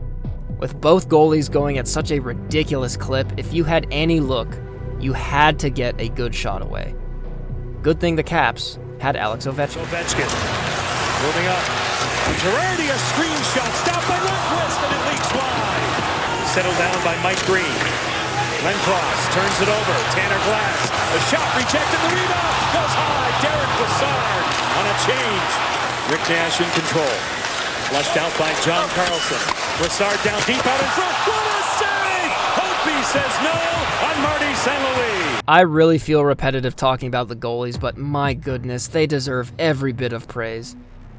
With both goalies going at such a ridiculous clip, if you had any look, you had to get a good shot away. Good thing the Caps had Alex Ovechkin. Moving up. And Girardi, a screen shot, stopped by Lundqvist, and it leaks wide. Settled down by Mike Green. Glencross turns it over. Tanner Glass. The shot rejected. The rebound goes high. Derek Brassard on a change. Rick Nash in control. Flushed out by John Carlson. Brassard down deep out in front. What a save! Holtby says no on Marty St-Louis. I really feel repetitive talking about the goalies, but my goodness, they deserve every bit of praise.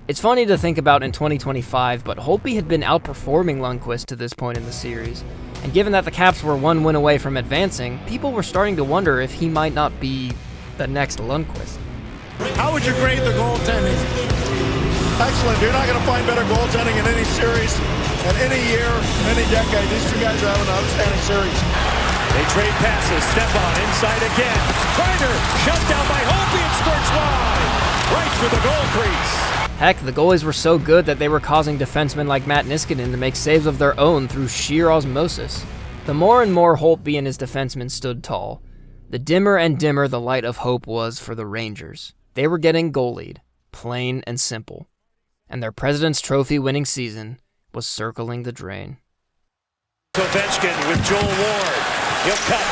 It's funny to think about in 2025, but Holtby had been outperforming Lundqvist to this point in the series. And given that the Caps were 1 win away from advancing, people were starting to wonder if he might not be the next Lundqvist. How would you grade the goaltending? Excellent. You're not going to find better goaltending in any series, in any year, any decade. These 2 guys are having an outstanding series. They trade passes. Stepan inside again. Kreider shut down by Holtby and squirts wide. Right through the goal crease. Heck, the goalies were so good that they were causing defensemen like Matt Niskanen to make saves of their own through sheer osmosis. The more and more Holtby and his defensemen stood tall, the dimmer and dimmer the light of hope was for the Rangers. They were getting goalied, plain and simple. And their President's Trophy-winning season was circling the drain. Ovechkin with Joel Ward. He'll cut.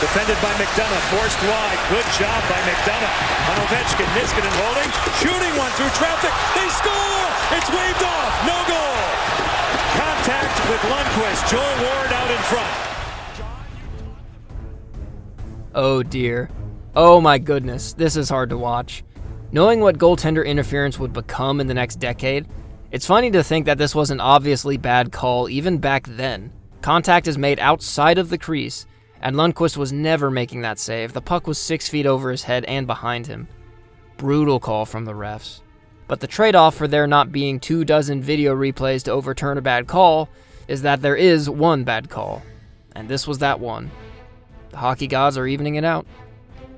Defended by McDonough. Forced wide. Good job by McDonough. On Ovechkin. Niskanen holding. Shooting one through traffic. They score! It's waved off. No goal. Contact with Lundqvist. Joel Ward out in front. Oh dear. Oh my goodness. This is hard to watch. Knowing what goaltender interference would become in the next decade, it's funny to think that this was an obviously bad call even back then. Contact is made outside of the crease, and Lundqvist was never making that save. The puck was 6 feet over his head and behind him. Brutal call from the refs. But the trade-off for there not being 24 video replays to overturn a bad call is that there is one bad call, and this was that one. The hockey gods are evening it out.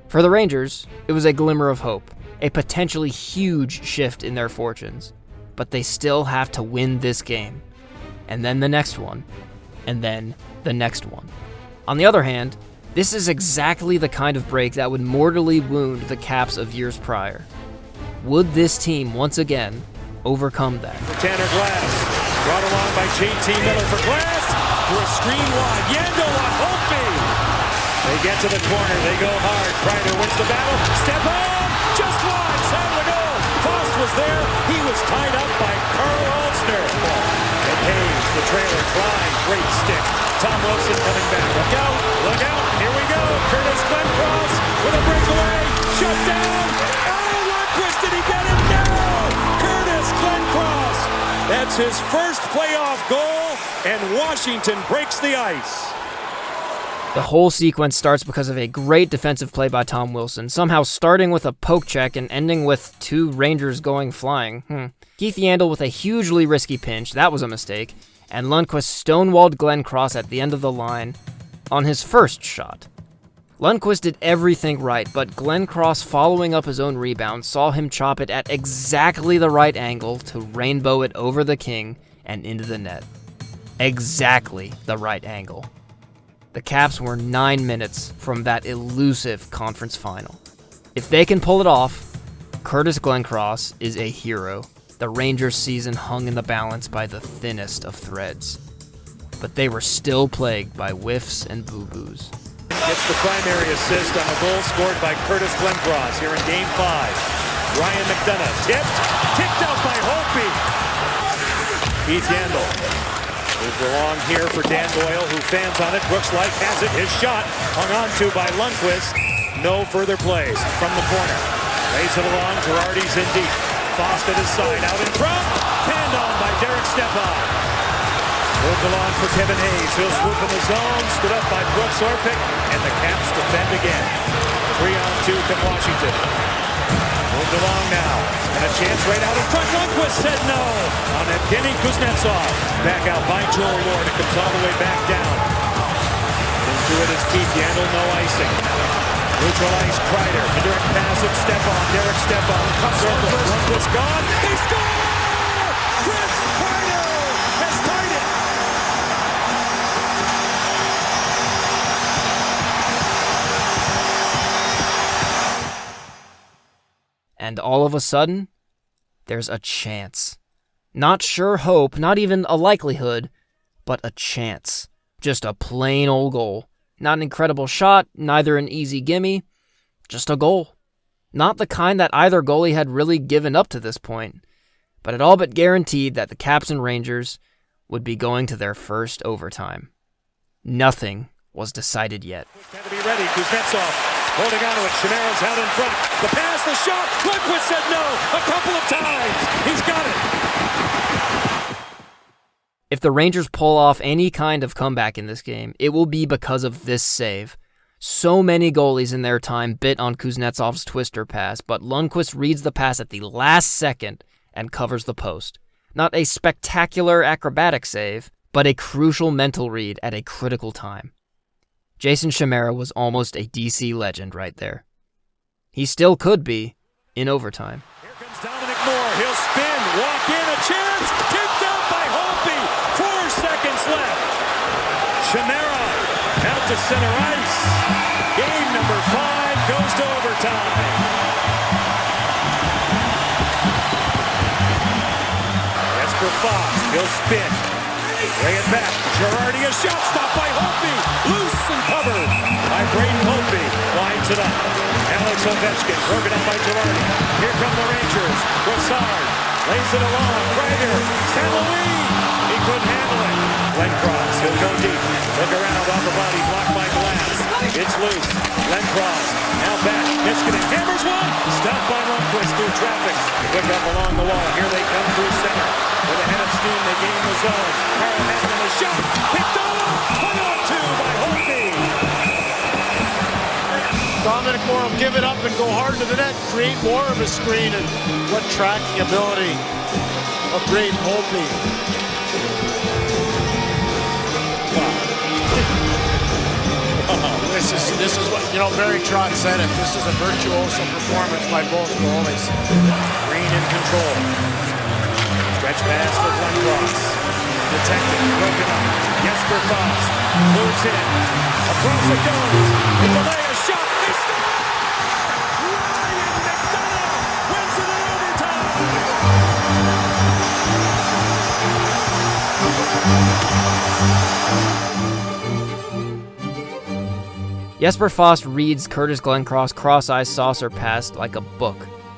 For the Rangers, it was a glimmer of hope, a potentially huge shift in their fortunes. But they still have to win this game, and then the next one, and then the next one. On the other hand, this is exactly the kind of break that would mortally wound the Caps of years prior. Would this team once again overcome that? Tanner Glass, brought along by JT Miller for Glass, for a screen wide, Yandel on Holtby. They get to the corner, they go hard, Kreider wins the battle, step on, just wide, side of the goal. Faust was there, he was tied up by Carl Alsner. And Hayes, the trailer, flying, great stick. Tom Wilson coming back, look out, here we go. Curtis Glencross with a breakaway, shut down. Oh, Lundqvist, did he get it? No! Curtis Glencross, that's his first playoff goal, and Washington breaks the ice. The whole sequence starts because of a great defensive play by Tom Wilson, somehow starting with a poke check and ending with 2 Rangers going flying. Keith Yandel with a hugely risky pinch, that was a mistake, and Lundqvist stonewalled Glencross at the end of the line on his first shot. Lundqvist did everything right, but Glencross, following up his own rebound, saw him chop it at exactly the right angle to rainbow it over the King and into the net. Exactly the right angle. The Caps were 9 minutes from that elusive conference final. If they can pull it off, Curtis Glencross is a hero. The Rangers' season hung in the balance by the thinnest of threads. But they were still plagued by whiffs and boo-boos. Gets the primary assist on a goal scored by Curtis Glencross here in Game 5. Ryan McDonough tipped out by Holtby. Keith Yandel. Moved along here for Dan Doyle, who fans on it. Brooks Light has it. His shot hung on to by Lundqvist. No further plays from the corner. Lays it along. Girardi's in deep. Faust at his side. Out in front. Hand on by Derek Stepan. Moved along for Kevin Hayes. He'll swoop in the zone. Stood up by Brooks Orpik. And the Caps defend again. 3-on-2 from Washington. Moved along now. And a chance right out in front. Lundqvist said no on Evgeny Kuznetsov. Back out by Joel Ward. It comes all the way back down. Into it is Keith Yandel. No icing. Neutral ice. Kreider. Indirect pass at Stepan. Derek Stepan. Cup circle. Lundqvist gone. They score! Chris Kreider has tied it. And all of a sudden, there's a chance. Not sure hope, not even a likelihood, but a chance. Just a plain old goal. Not an incredible shot, neither an easy gimme, just a goal. Not the kind that either goalie had really given up to this point, but it all but guaranteed that the Caps and Rangers would be going to their first overtime. Nothing was decided yet. Had to be ready. Kuznetsov holding on to it. Chimera's out in front. The pass, the shot. Lundqvist said no a couple of times. He's got it. If the Rangers pull off any kind of comeback in this game, it will be because of this save. So many goalies in their time bit on Kuznetsov's twister pass, but Lundqvist reads the pass at the last second and covers the post. Not a spectacular acrobatic save, but a crucial mental read at a critical time. Jason Chimera was almost a DC legend right there. He still could be in overtime. Here comes Dominic More, he'll spin, walk in, a chance, tipped out by Holtby. 4 seconds left. Chimera out to center ice. Game number 5 goes to overtime. Jesper Fox, he'll spin. Lay it back. Girardi, a shot stopped by Holtby. Loose and covered by Braden Holtby. Winds it up. Alex Ovechkin broken up by Girardi. Here come the Rangers. Brassard lays it along. Kreider. St. Louis. He couldn't handle it. Glenn Cross. He'll go deep. Look around on the body. Blocked by Glass. It's loose. Glenn Cross. Now back. Niskanen hammers one. Stopped by Lundqvist through traffic. Pick up along the wall. Here they come through center. With a head of steam, they gain the zone. Carl Hagelin, a shot. Picked up. Hung on to by Holtby. Dominic Moore will give it up and go hard to the net, create more of a screen, and what tracking ability of Braden Holtby. This is what, Barry Trotz said it. This is a virtuoso performance by both goalies. Green in control. Stretch pass for Glenn Cross. Detected, broken up. Jesper Fox moves in. Across it goes. With the lay, a shot. They score! Ryan McDonough wins it in overtime. Jesper Foss reads Curtis Glencross' cross-ice saucer pass like a book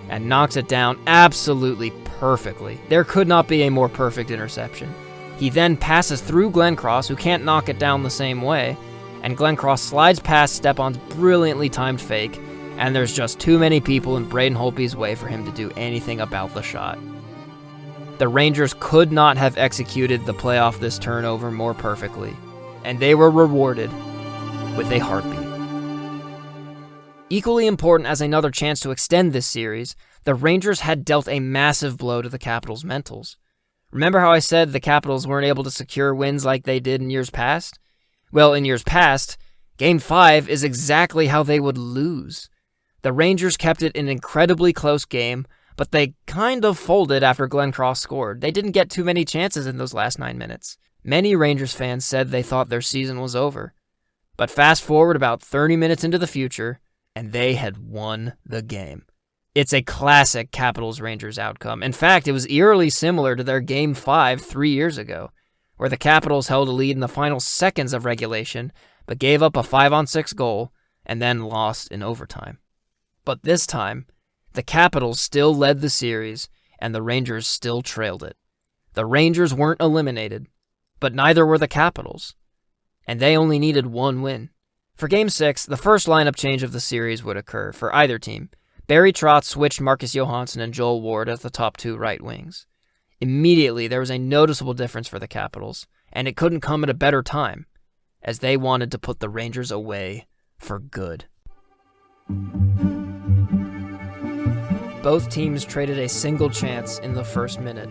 and knocks it down absolutely perfectly. There could not be a more perfect interception. He then passes through Glencross, who can't knock it down the same way, and Glencross slides past Stepan's brilliantly timed fake, and there's just too many people in Braden Holtby's way for him to do anything about the shot. The Rangers could not have executed the play off this turnover more perfectly, and they were rewarded with a heartbeat. Equally important as another chance to extend this series, the Rangers had dealt a massive blow to the Capitals' mentals. Remember how I said the Capitals weren't able to secure wins like they did in years past? Well, in years past, Game 5 is exactly how they would lose. The Rangers kept it an incredibly close game, but they kind of folded after Glencross scored. They didn't get too many chances in those last 9 minutes. Many Rangers fans said they thought their season was over. But fast forward about 30 minutes into the future, and they had won the game. It's a classic Capitals-Rangers outcome. In fact, it was eerily similar to their Game 5 3 years ago, where the Capitals held a lead in the final seconds of regulation, but gave up a 5-on-6 goal, and then lost in overtime. But this time, the Capitals still led the series, and the Rangers still trailed it. The Rangers weren't eliminated, but neither were the Capitals, and they only needed one win. For Game 6, the first lineup change of the series would occur for either team. Barry Trotz switched Marcus Johansson and Joel Ward as the top 2 right wings. Immediately, there was a noticeable difference for the Capitals, and it couldn't come at a better time, as they wanted to put the Rangers away for good. Both teams traded a single chance in the first minute.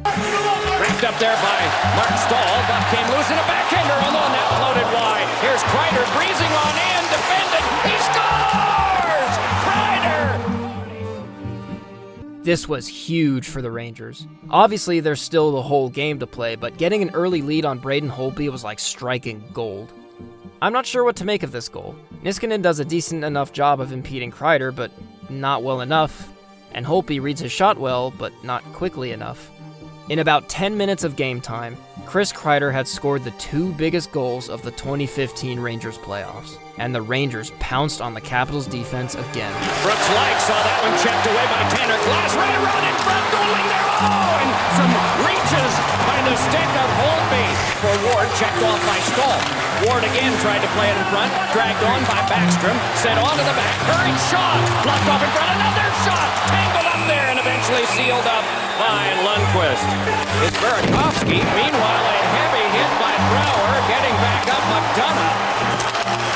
Wrapped up there by Mark Stahl. Buck came loose in a backhander, although net floated wide. Here's Kreider breezing on in, defended. He scores! Kreider! This was huge for the Rangers. Obviously, there's still the whole game to play, but getting an early lead on Braden Holtby was like striking gold. I'm not sure what to make of this goal. Niskanen does a decent enough job of impeding Kreider, but not well enough. And Holtby reads his shot well, but not quickly enough. In about 10 minutes of game time, Chris Kreider had scored the 2 biggest goals of the 2015 Rangers playoffs, and the Rangers pounced on the Capitals' defense again. Brooks Lake saw that one checked away by Tanner Glass. Right around in front, goaling there. Oh, and some reaches by the stick of Holtby. For Ward, checked off by Stahl. Ward again tried to play it in front, dragged on by Backstrom, sent on to the back, hurried shot, blocked off in front, another shot, tangled up there and eventually sealed up by Lundqvist. It's Burakovsky, meanwhile a heavy hit by Brouwer, getting back up McDonough.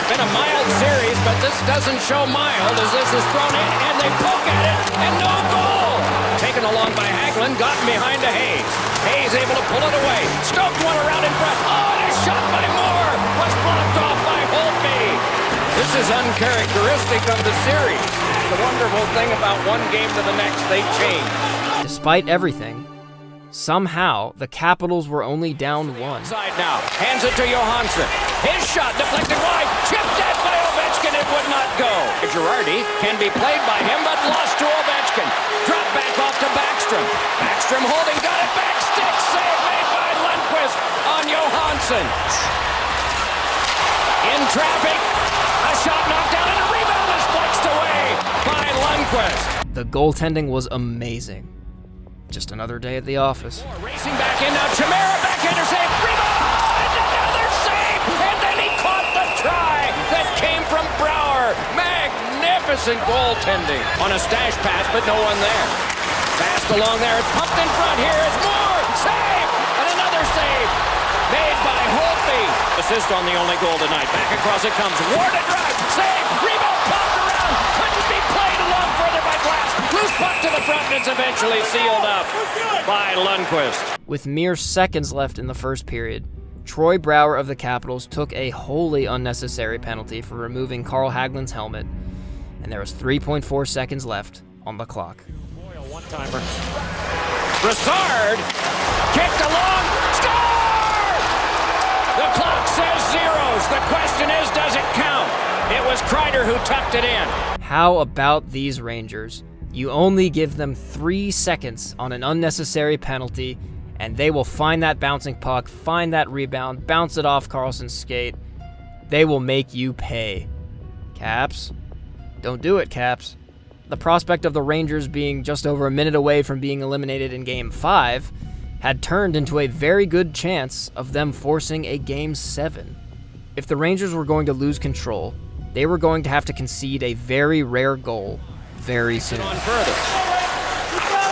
Been a mild series, but this doesn't show mild as this is thrown in and they poke at it and no goal! Taken along by Hagelin, gotten behind to Hayes. Hayes able to pull it away, stoked one around in front, oh and a shot by Moore! Was blocked off by Holtby. This is uncharacteristic of the series. The wonderful thing about one game to the next, they change. Despite everything, somehow the Capitals were only down 1. Side now, hands it to Johansson. His shot deflected wide, chipped at by Ovechkin, it would not go. Girardi can be played by him, but lost to Ovechkin. Drop back off to Backstrom. Backstrom holding, got it back, stick save made by Lundqvist on Johansson. In traffic, a shot knocked down and a rebound is flexed away by Lundqvist. The goaltending was amazing. Just another day at the office. Racing back in now, Chimera, backhander save, rebound, and another save, and then he caught the try that came from Brouwer. Magnificent goaltending on a stash pass, but no one there. Fast along there, it's pumped in front, here is Moore, save, and another save made by Holtby. Assist on the only goal tonight, back across it comes, Ward a drive, save, rebound, popped around, couldn't be played along further by Glass. Loose puck to the front, and it's eventually sealed up by Lundqvist. With mere seconds left in the first period, Troy Brouwer of the Capitals took a wholly unnecessary penalty for removing Carl Hagelin's helmet, and there was 3.4 seconds left on the clock. Boyle, one-timer. Brassard kicked along, score! The clock says zeros. The question is, does it count? It was Kreider who tucked it in. How about these Rangers? You only give them 3 seconds on an unnecessary penalty, and they will find that bouncing puck, find that rebound, bounce it off Karlsson's skate. They will make you pay. Caps? Don't do it, Caps. The prospect of the Rangers being just over a minute away from being eliminated in Game 5 had turned into a very good chance of them forcing a Game 7. If the Rangers were going to lose control, they were going to have to concede a very rare goal very soon. On further.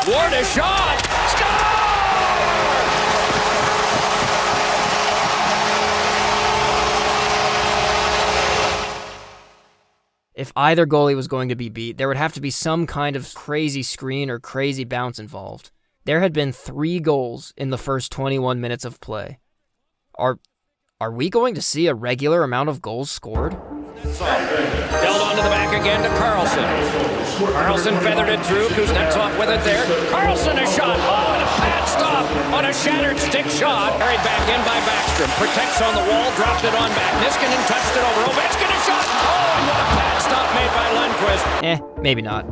Ward a shot. Score! If either goalie was going to be beat, there would have to be some kind of crazy screen or crazy bounce involved. There had been 3 goals in the first 21 minutes of play. Are we going to see a regular amount of goals scored? Dealt onto the back again to Karlsson. Karlsson feathered it through. Kuznetsov with it there. Karlsson a shot. Oh, and a pad stop on a shattered stick shot. Carried back in by Backstrom. Protects on the wall. Dropped it on back. Niskanen touched it over. Ovechkin a shot. Oh, and what a pad stop made by Lundqvist. Maybe not.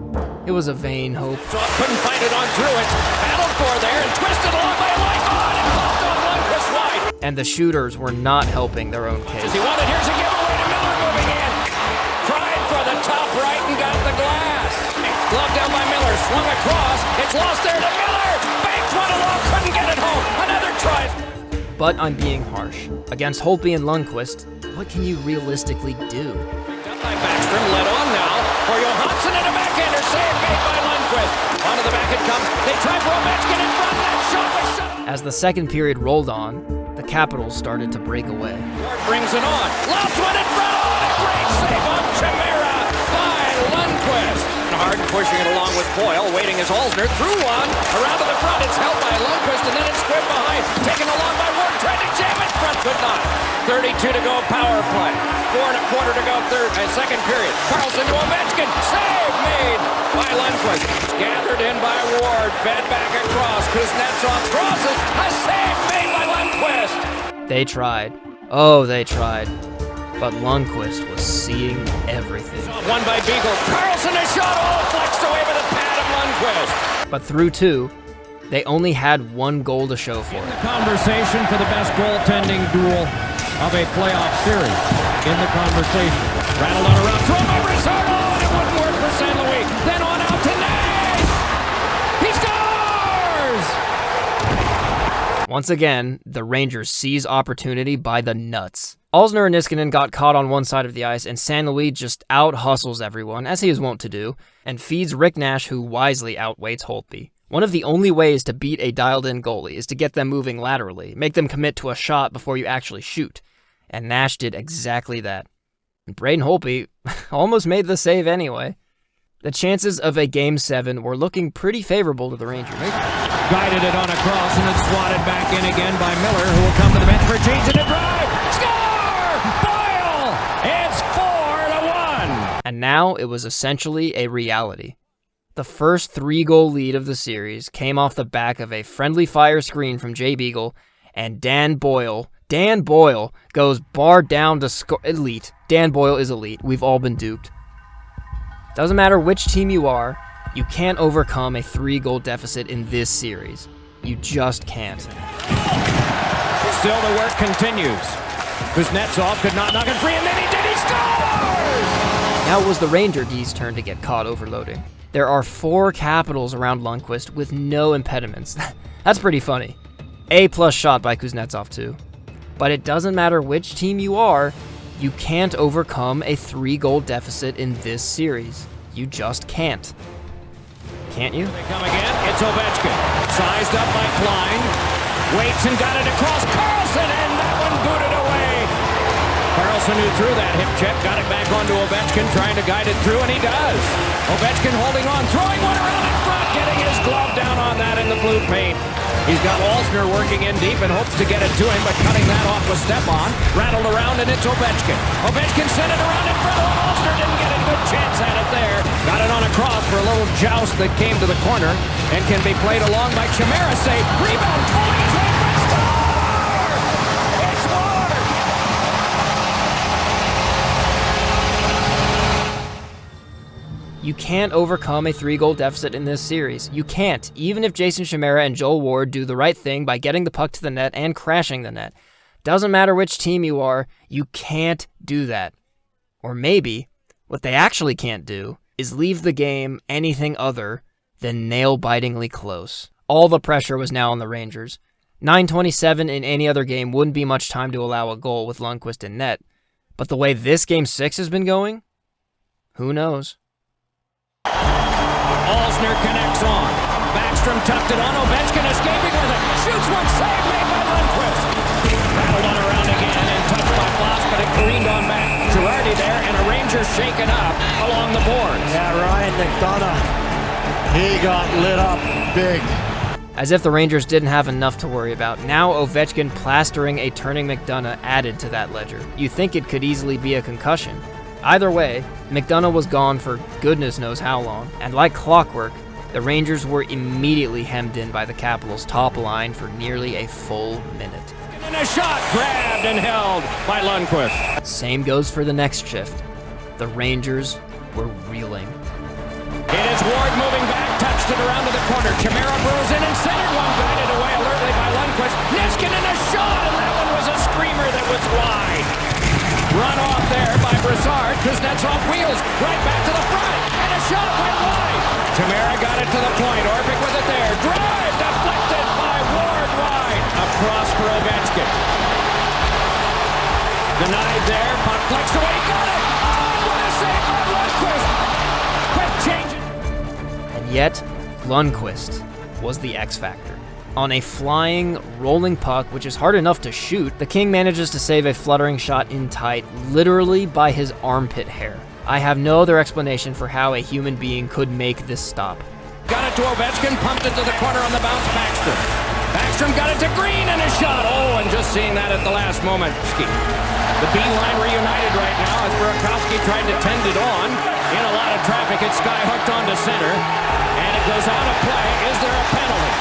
It was a vain hope. So couldn't fight it on through it. Battled for there and twisted along by a line. Oh, and it popped off Lundqvist wide. And the shooters were not helping their own case. As he wanted, here's a giveaway to Miller moving in. Tried for the top right and got the glass. Glove down by Miller, swung across. It's lost there to Miller. Banked one along, couldn't get it home. Another try. But I'm being harsh. Against Holtby and Lundqvist, what can you realistically do? Picked up by Backstrom, led on now for Johansson and a backhander save made by Lundqvist. Onto the back it comes. They try for Ovechkin in front. That shot was shut. As the second period rolled on, the Capitals started to break away. Ward brings it on. Lobs one in front. Oh, a great save on Chimera by Lundqvist. Hard pushing it along with Boyle, waiting as Holzner threw one. Around to the front, it's held by Lundqvist, and then it's squibbed behind. Taken along by Ward, tried to jam it front, could not. 32 to go, power play. 4.25 to go, second period. Karlsson to Ovechkin, save made by Lundqvist. Gathered in by Ward, fed back across. Kuznetsov crosses, a save made by Lundqvist. They tried. Oh, they tried. But Lundqvist was seeing everything. One by Beagle. Karlsson a shot, all flexed away by the pad of Lundqvist. But through 2, they only had 1 goal to show for it. Conversation for the best goaltending duel of a playoff series. In the conversation. Rattled on around, thrown by Brassard, and it wouldn't work for St. Louis. Then on out to Nash. He scores! Once again, the Rangers seize opportunity by the nuts. Alzner and Niskanen got caught on one side of the ice, and St. Louis just out-hustles everyone, as he is wont to do, and feeds Rick Nash, who wisely outweights Holtby. One of the only ways to beat a dialed-in goalie is to get them moving laterally, make them commit to a shot before you actually shoot. And Nash did exactly that. And Braden Holtby almost made the save anyway. The chances of a Game 7 were looking pretty favorable to the Rangers. Guided it on a cross and then swatted back in again by Miller, who will come to the bench for a change in a drive. Score! Boyle! It's 4-1! And now it was essentially a reality. The first 3-goal lead of the series came off the back of a friendly fire screen from Jay Beagle, and Dan Boyle goes bar down to score. Elite. Dan Boyle is elite. We've all been duped. Doesn't matter which team you are, you can't overcome a 3-goal deficit in this series. You just can't. Still the work continues. Kuznetsov could not knock it free, and then he did. He scores! Now it was the Ranger D's turn to get caught overloading. There are 4 capitals around Lundqvist with no impediments. That's pretty funny. A+ shot by Kuznetsov too. But it doesn't matter which team you are, you can't overcome a 3-goal deficit in this series. You just can't. Can't you? They come again. It's Ovechkin. Sized up by Klein. Waits and got it across Carlson, and that one booted away. Carlson, who threw that hip check, got it back onto Ovechkin, trying to guide it through, and he does. Ovechkin holding on, throwing one around in front, getting his glove down on that in the blue paint. He's got Alsner working in deep and hopes to get it to him, but cutting that off with Stepan. Rattled around, and it's Ovechkin. Ovechkin sent it around in front. Alsner didn't get a good chance at it there. Got it on a cross for a little joust that came to the corner and can be played along by Chimera. Save. Rebound. Pulling his way back. Score! It's Ward! You can't overcome a 3-goal deficit in this series. You can't, even if Jason Chimera and Joel Ward do the right thing by getting the puck to the net and crashing the net. Doesn't matter which team you are, you can't do that. Or maybe, what they actually can't do is leave the game anything other than nail-bitingly close. All the pressure was now on the Rangers. 9:27 in any other game wouldn't be much time to allow a goal with Lundqvist in net. But the way this Game 6 has been going, who knows? Alsner connects on. Backstrom tucked it on. Ovechkin escaping with it. Shoots one, save made by Lundqvist. Rattled on around again and touched by Foss, but it careened on back. Girardi there, and a Ranger shaken up along the boards. Yeah, Ryan McDonough. He got lit up big. As if the Rangers didn't have enough to worry about, now Ovechkin plastering a turning McDonough added to that ledger. You think it could easily be a concussion. Either way, McDonough was gone for goodness knows how long, and like clockwork, the Rangers were immediately hemmed in by the Capitals' top line for nearly a full minute. And a shot grabbed and held by Lundqvist. Same goes for the next shift. The Rangers were reeling. It is Ward moving back, touched it around to the corner. Chimera burrows in and centered one, guided away alertly by Lundqvist. Niskanen a shot, and that one was a screamer that was wide. Run off there by Brassard. Kuznetsov wheels right back to the front, and a shot went wide. Chimera got it to the point. Orpik with it there. Drive deflected by Ward wide. Across for Ovechkin. Denied there. Puck flexed away. Got it. Oh, what a save by Lundqvist. Quick change. And yet, Lundqvist was the X factor. On a flying, rolling puck, which is hard enough to shoot, the King manages to save a fluttering shot in tight, literally by his armpit hair. I have no other explanation for how a human being could make this stop. Got it to Ovechkin, pumped it to the corner on the bounce, Backstrom. Backstrom got it to Green, and a shot. Oh, and just seeing that at the last moment. The B line reunited right now as Burakovsky tried to tend it on. In a lot of traffic, it's sky-hooked onto center, and it goes out of play. Is there a penalty?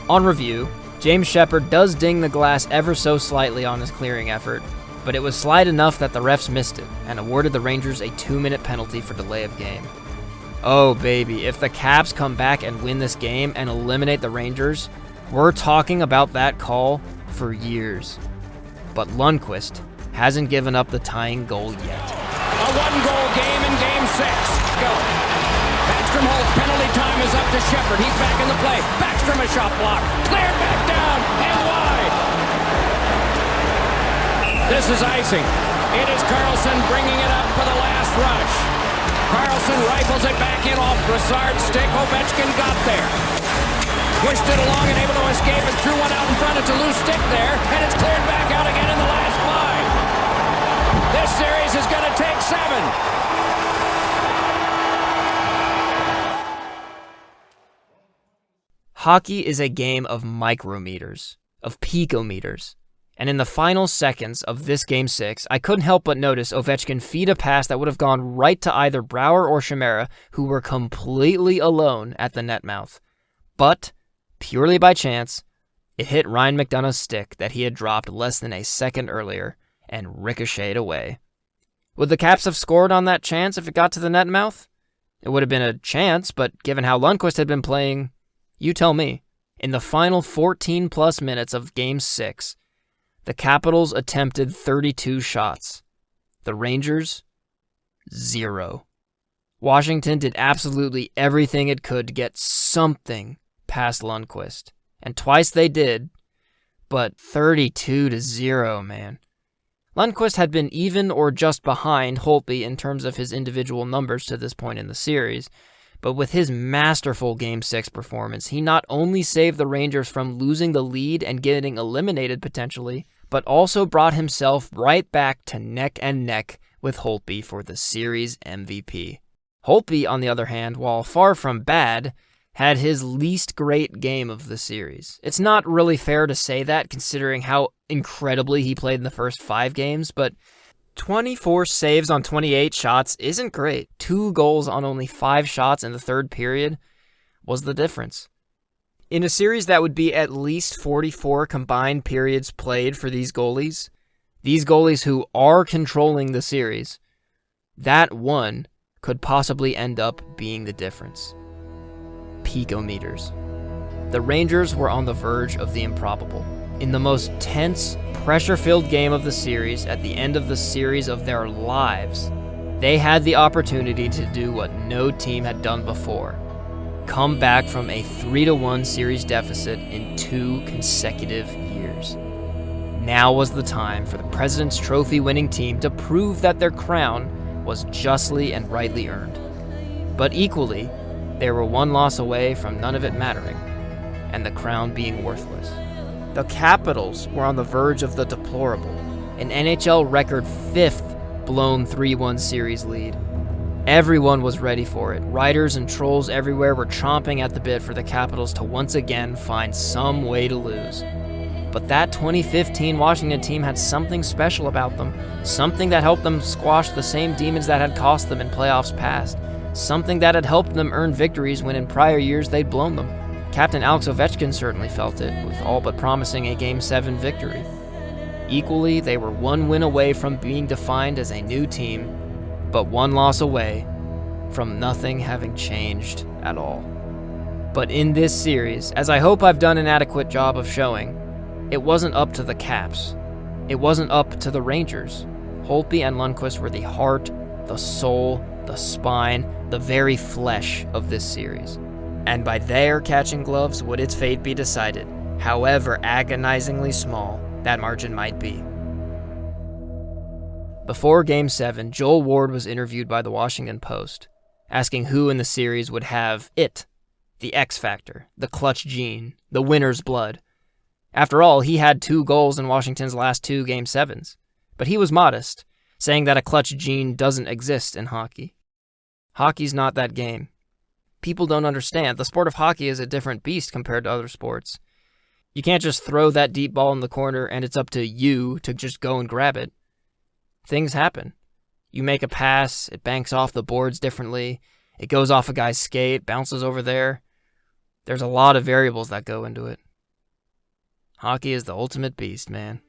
On review, James Shepard does ding the glass ever so slightly on his clearing effort, but it was slight enough that the refs missed it and awarded the Rangers a 2-minute penalty for delay of game. Oh baby, if the Caps come back and win this game and eliminate the Rangers, we're talking about that call for years. But Lundqvist hasn't given up the tying goal yet. A 1-goal game in Game 6. Go. Backstrom holds. Penalty time is up to Shepard. He's back in the play. Backstrom a shot block. Cleared back down and wide. This is icing. It is Carlson bringing it up for the last rush. Carlson rifles it back in off Brassard's stick. Ovechkin got there. Pushed it along and able to escape and threw one out in front. It's a loose stick there, and it's cleared back out again in the last 5. This series is going to take 7. Hockey is a game of micrometers, of picometers, And in the final seconds of this Game 6, I couldn't help but notice Ovechkin feed a pass that would have gone right to either Brouwer or Chimera, who were completely alone at the net mouth. But, purely by chance, it hit Ryan McDonagh's stick that he had dropped less than a second earlier and ricocheted away. Would the Caps have scored on that chance if it got to the net mouth? It would have been a chance, but given how Lundqvist had been playing, you tell me. In the final 14-plus minutes of Game 6, the Capitals attempted 32 shots. The Rangers, 0. Washington did absolutely everything it could to get something past Lundqvist. And twice they did, but 32-0, man. Lundqvist had been even or just behind Holtby in terms of his individual numbers to this point in the series, but with his masterful Game 6 performance, he not only saved the Rangers from losing the lead and getting eliminated potentially, but also brought himself right back to neck and neck with Holtby for the series MVP. Holtby, on the other hand, while far from bad, had his least great game of the series. It's not really fair to say that, considering how incredibly he played in the first 5 games, but 24 saves on 28 shots isn't great. 2 goals on only 5 shots in the third period was the difference. In a series that would be at least 44 combined periods played for these goalies who are controlling the series, that one could possibly end up being the difference. Picometers. The Rangers were on the verge of the improbable. In the most tense, pressure-filled game of the series, at the end of the series of their lives, they had the opportunity to do what no team had done before. Come back from a 3-1 series deficit in 2 consecutive years. Now was the time for the President's Trophy winning team to prove that their crown was justly and rightly earned. But equally, they were 1 loss away from none of it mattering, and the crown being worthless. The Capitals were on the verge of the deplorable, an NHL record 5th blown 3-1 series lead. Everyone was ready for it. Writers and trolls everywhere were chomping at the bit for the Capitals to once again find some way to lose. But that 2015 Washington team had something special about them, something that helped them squash the same demons that had cost them in playoffs past, something that had helped them earn victories when in prior years they'd blown them. Captain Alex Ovechkin certainly felt it, with all but promising a Game 7 victory. Equally, they were 1 win away from being defined as a new team, but 1 loss away from nothing having changed at all. But in this series, as I hope I've done an adequate job of showing, it wasn't up to the Caps. It wasn't up to the Rangers. Holtby and Lundqvist were the heart, the soul, the spine, the very flesh of this series. And by their catching gloves would its fate be decided, however agonizingly small that margin might be. Before Game 7, Joel Ward was interviewed by the Washington Post, asking who in the series would have it, the X factor, the clutch gene, the winner's blood. After all, he had 2 goals in Washington's last 2 Game 7s, but he was modest, saying that a clutch gene doesn't exist in hockey. Hockey's not that game. People don't understand. The sport of hockey is a different beast compared to other sports. You can't just throw that deep ball in the corner and it's up to you to just go and grab it. Things happen. You make a pass, it banks off the boards differently, it goes off a guy's skate, bounces over there. There's a lot of variables that go into it. Hockey is the ultimate beast, man.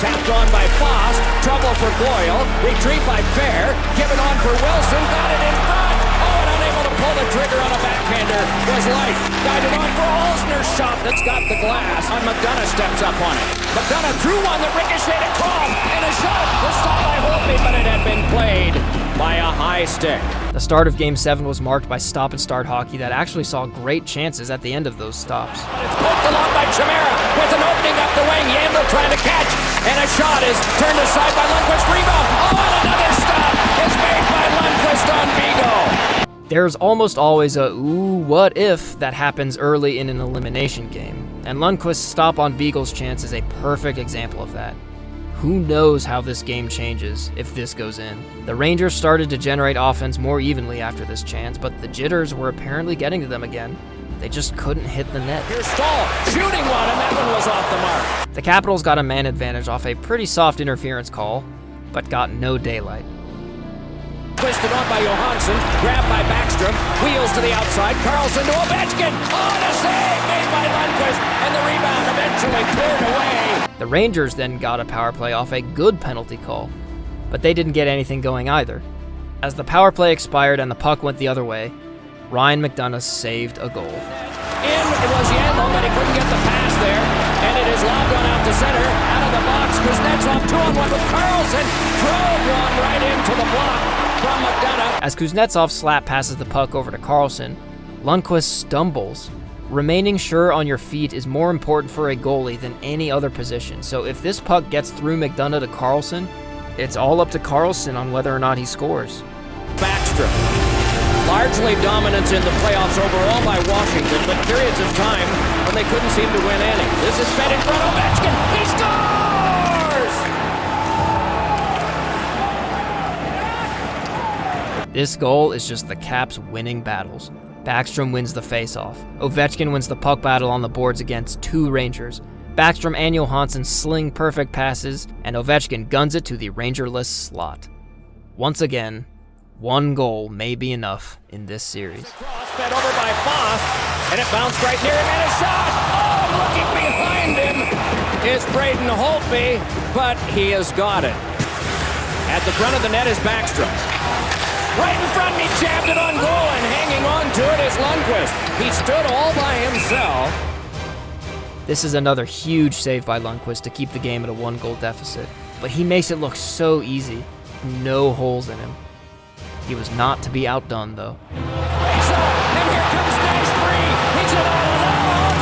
Tapped on by Foss, trouble for Boyle, retreat by Fair, given on for Wilson, got it in front. Oh, and unable to pull the trigger on a backhander was Light. Guided on for Alsner's shot that's got the glass, and McDonough steps up on it. McDonough threw one that ricocheted across, and a shot was stopped by Holtby, but it had been played by a high stick. The start of Game 7 was marked by stop-and-start hockey that actually saw great chances at the end of those stops. It's poked along by Chimera with an opening up the wing. Yandel trying to catch, and a shot is turned aside by Lundqvist. Rebound. Oh, and another stop is made by Lundqvist on Beagle. There's almost always a ooh, what if that happens early in an elimination game, and Lundqvist's stop on Beagle's chance is a perfect example of that. Who knows how this game changes if this goes in. The Rangers started to generate offense more evenly after this chance, but the jitters were apparently getting to them again. They just couldn't hit the net. Here's Stahl shooting one, and that one was off the mark. The Capitals got a man advantage off a pretty soft interference call, but got no daylight. Twisted on by Johansson, grabbed by Backstrom, wheels to the outside, Karlsson to Ovechkin. Oh, and a save made by Lundqvist, and the rebound eventually cleared away. The Rangers then got a power play off a good penalty call, but they didn't get anything going either. As the power play expired and the puck went the other way, Ryan McDonagh saved a goal. In it was Yandel, but he couldn't get the pass there, and it is lobbed on out to center, out of the box. Kuznetsov 2-on-1 with Karlsson, drove one right into the block from McDonagh. As Kuznetsov slap passes the puck over to Karlsson, Lundqvist stumbles. Remaining sure on your feet is more important for a goalie than any other position, so if this puck gets through McDonagh to Karlsson, it's all up to Karlsson on whether or not he scores. Backstrom. Largely dominance in the playoffs overall by Washington, but periods of time when they couldn't seem to win any. This is fed in front of Ovechkin. He scores! This goal is just the Caps winning battles. Backstrom wins the faceoff. Ovechkin wins the puck battle on the boards against two Rangers. Backstrom and Johansson sling perfect passes, and Ovechkin guns it to the Rangerless slot. Once again, one goal may be enough in this series. Cross fed over by Foss, and it bounced right near him, and a shot! Oh, looking behind him is Braden Holtby, but he has got it. At the front of the net is Backstrom. Right in front, he jabbed it on goal, and hanging on to it is Lundqvist. He stood all by himself. This is another huge save by Lundqvist to keep the game at a 1-goal deficit, but he makes it look so easy. No holes in him. He was not to be outdone, though. And here comes Nash free. He's it all alone.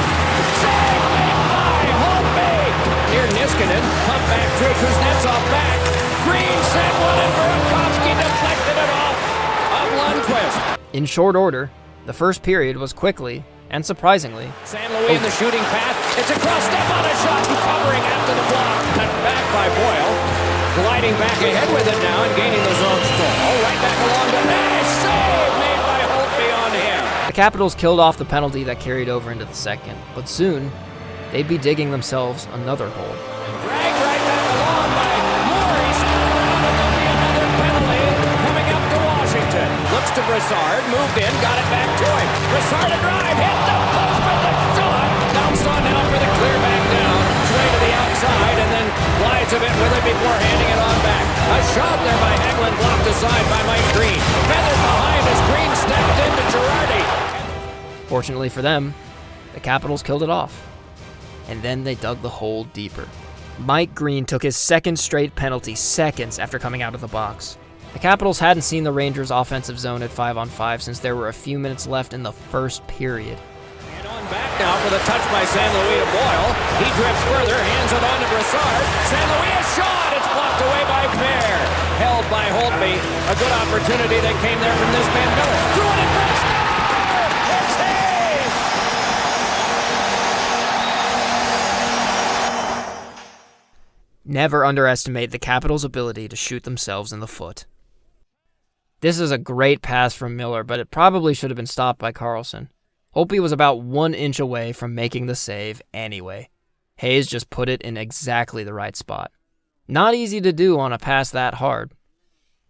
Save made by Holtby. Here Niskanen, pump back through Kuznetsov back. Green sent one, and Burakovsky deflected it off of Lundqvist. In short order, the first period was quickly and surprisingly. San Luis in the shooting path. It's a cross step on a shot, covering after the block. Cut back by Boyle. Gliding back ahead with it now and gaining the zone stall. Right back along to Nash. Save made by Holtby on him. The Capitals killed off the penalty that carried over into the second, but soon they'd be digging themselves another hole. Dragged right back along by Morey. Spun around, and there'll be another penalty coming up to Washington. Looks to Brassard, moved in, got it back to him. Brassard a drive, hit the post with the shot. Bounced on now for the clear back down. Sway to the outside, and then glides a bit with it before handing it on back. A shot there by Eglin, blocked aside by Mike Green. Feathered behind as Green stepped into Girardi. Fortunately for them, the Capitals killed it off. And then they dug the hole deeper. Mike Green took his second straight penalty seconds after coming out of the box. The Capitals hadn't seen the Rangers' offensive zone at 5-on-5 since there were a few minutes left in the first period. And on back now for the touch by San Luis to Boyle. He drifts further, hands it on to Brassard. San Luis a shot! It's blocked away by Fair. Held by Holtby. A good opportunity that came there from this man Miller. Threw it in front. It's Hayes! Never underestimate the Capitals' ability to shoot themselves in the foot. This is a great pass from Miller, but it probably should have been stopped by Karlsson. Holtby was about 1 inch away from making the save anyway. Hayes just put it in exactly the right spot. Not easy to do on a pass that hard.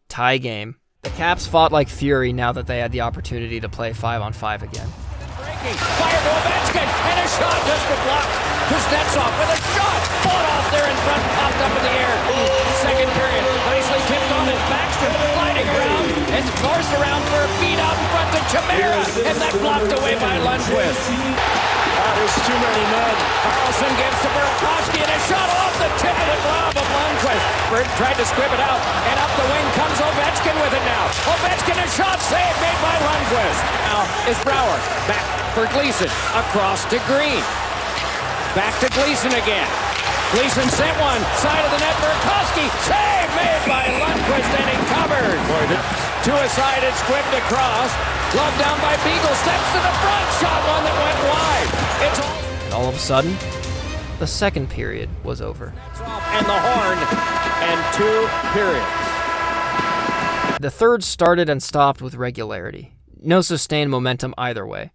Tie game. The Caps fought like fury now that they had the opportunity to play 5-on-5 again. Breaking. Fire to Ovechkin, and a shot just to block. Kuznetsov with a shot. Fought off there in front, popped up in the air. Second period, nicely tipped on his Backstrom, gliding around, and forced around for a feed out in front to Chimera, and that blocked away by Lundqvist. There's too many men. Karlsson gives to Burakovsky, and a shot off the tip of the glove of Lundqvist. Bird tried to squib it out, and up the wing comes Ovechkin with it now. Ovechkin, a shot save made by Lundqvist. Now is Brouwer, back for Gleason, across to Green. Back to Gleason again. Gleason sent one, side of the net, Burakovsky, save made by Lundqvist, and he covered. Two-sided, squibbed across, glove down by Beagle, steps to the front, shot one that went wide. It's all... And all of a sudden, the second period was over. And the horn, and 2 periods. The third started and stopped with regularity. No sustained momentum either way.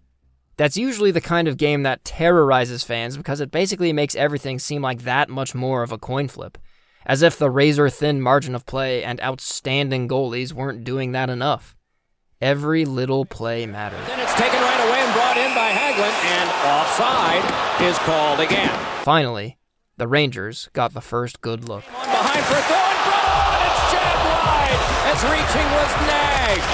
That's usually the kind of game that terrorizes fans because it basically makes everything seem like that much more of a coin flip. As if the razor-thin margin of play and outstanding goalies weren't doing that enough. Every little play mattered. Then it's taken right away and brought in by Hagelin, and offside is called again. Finally, the Rangers got the first good look. On behind for a throw in front, and it's jabbed wide as reaching was nagged.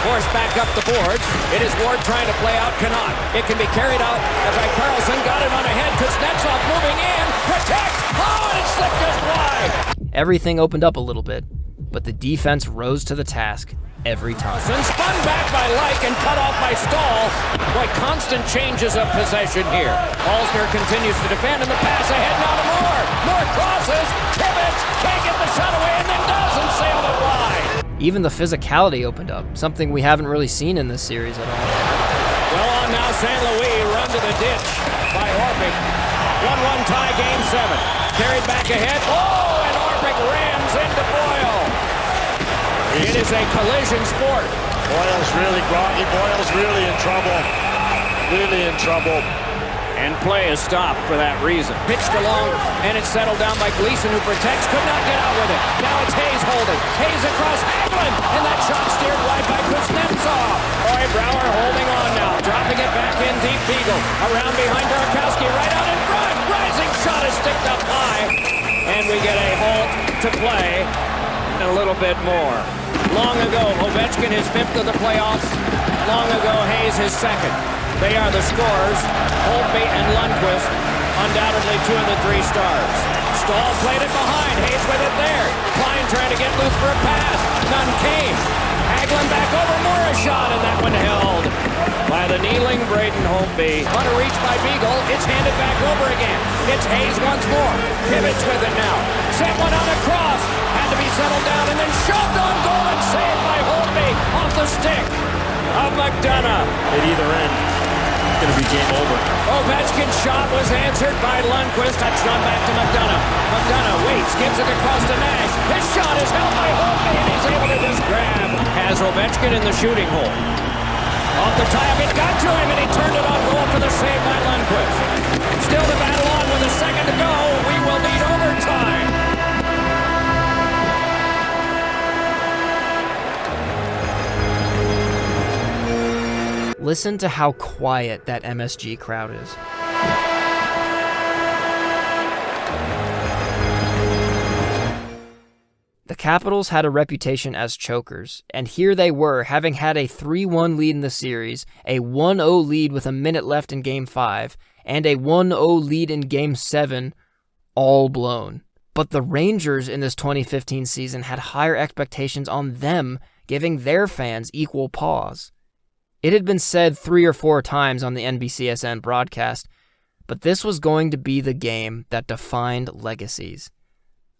Forced back up the boards. It is Ward trying to play out, cannot. It can be carried out by Carlson, got it on ahead, Kuznetsov moving in, protect, oh, and it slipped just wide. Everything opened up a little bit, but the defense rose to the task every time. And spun back by Lyke and cut off by Stahl. Boy, constant changes of possession here. Alsner continues to defend, and the pass ahead now to Moore. Moore crosses, pivots, can't get the shot away, and then does and sailed it wide. Even the physicality opened up, something we haven't really seen in this series at all. Well on now, St. Louis run to the ditch by Orpik. 1-1 tie, game 7. Carried back ahead. Oh, and Orpik rams into Boyle. It is a collision sport. Boyle's really groggy. Boyle's really in trouble. Really in trouble. And play is stopped for that reason. Pitched along, and it's settled down by Gleason, who protects. Could not get out with it. Now it's Hayes holding. Hayes across Hagelin, and that shot steered wide by Kuznetsov. Roy Brouwer holding on now, dropping it back in deep. Beagle around behind Burakovsky, right out in front. Rising shot is sticked up high, and we get a halt to play. A little bit more. Long ago, Ovechkin his 5th of the playoffs. Long ago, Hayes his 2nd. They are the scorers, Holtby and Lundqvist, undoubtedly 2 of the 3 stars. Stahl played it behind, Hayes with it there. Klein trying to get loose for a pass, none came. Hagelin back over, Moore a shot, and that one held by the kneeling Braden Holtby. On a reach by Beagle, it's handed back over again. It's Hayes once more, pivots with it now. Set one on a cross, had to be settled down, and then shoved on goal and saved by Holtby off the stick of McDonough. At either end, it's going to be game over. Ovechkin's shot was answered by Lundqvist. Touched on back to McDonough. McDonough waits, gives it across to Nash. His shot is held by Holtby, and he's able to just grab. Has Ovechkin in the shooting hole. Off the tie-up, it got to him, and he turned it on goal for the save by Lundqvist. Still the battle on with a second to go. We will need overtime. Listen to how quiet that MSG crowd is. The Capitals had a reputation as chokers, and here they were, having had a 3-1 lead in the series, a 1-0 lead with a minute left in Game 5, and a 1-0 lead in Game 7, all blown. But the Rangers in this 2015 season had higher expectations on them, giving their fans equal pause. It had been said 3 or 4 times on the NBCSN broadcast, but this was going to be the game that defined legacies.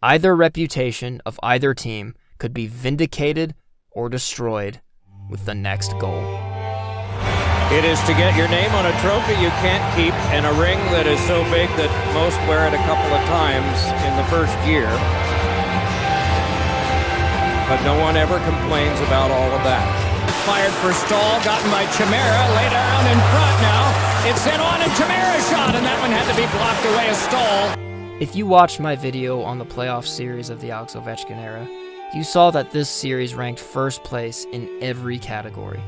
Either reputation of either team could be vindicated or destroyed with the next goal. It is to get your name on a trophy you can't keep, and a ring that is so big that most wear it a couple of times in the first year. But no one ever complains about all of that. Fired for Stahl, gotten by Chimera, laid around in front now. It's sent on, and Chimera's shot, and that one had to be blocked away as Stahl. If you watched my video on the playoff series of the Alex Ovechkin era, you saw that this series ranked first place in every category.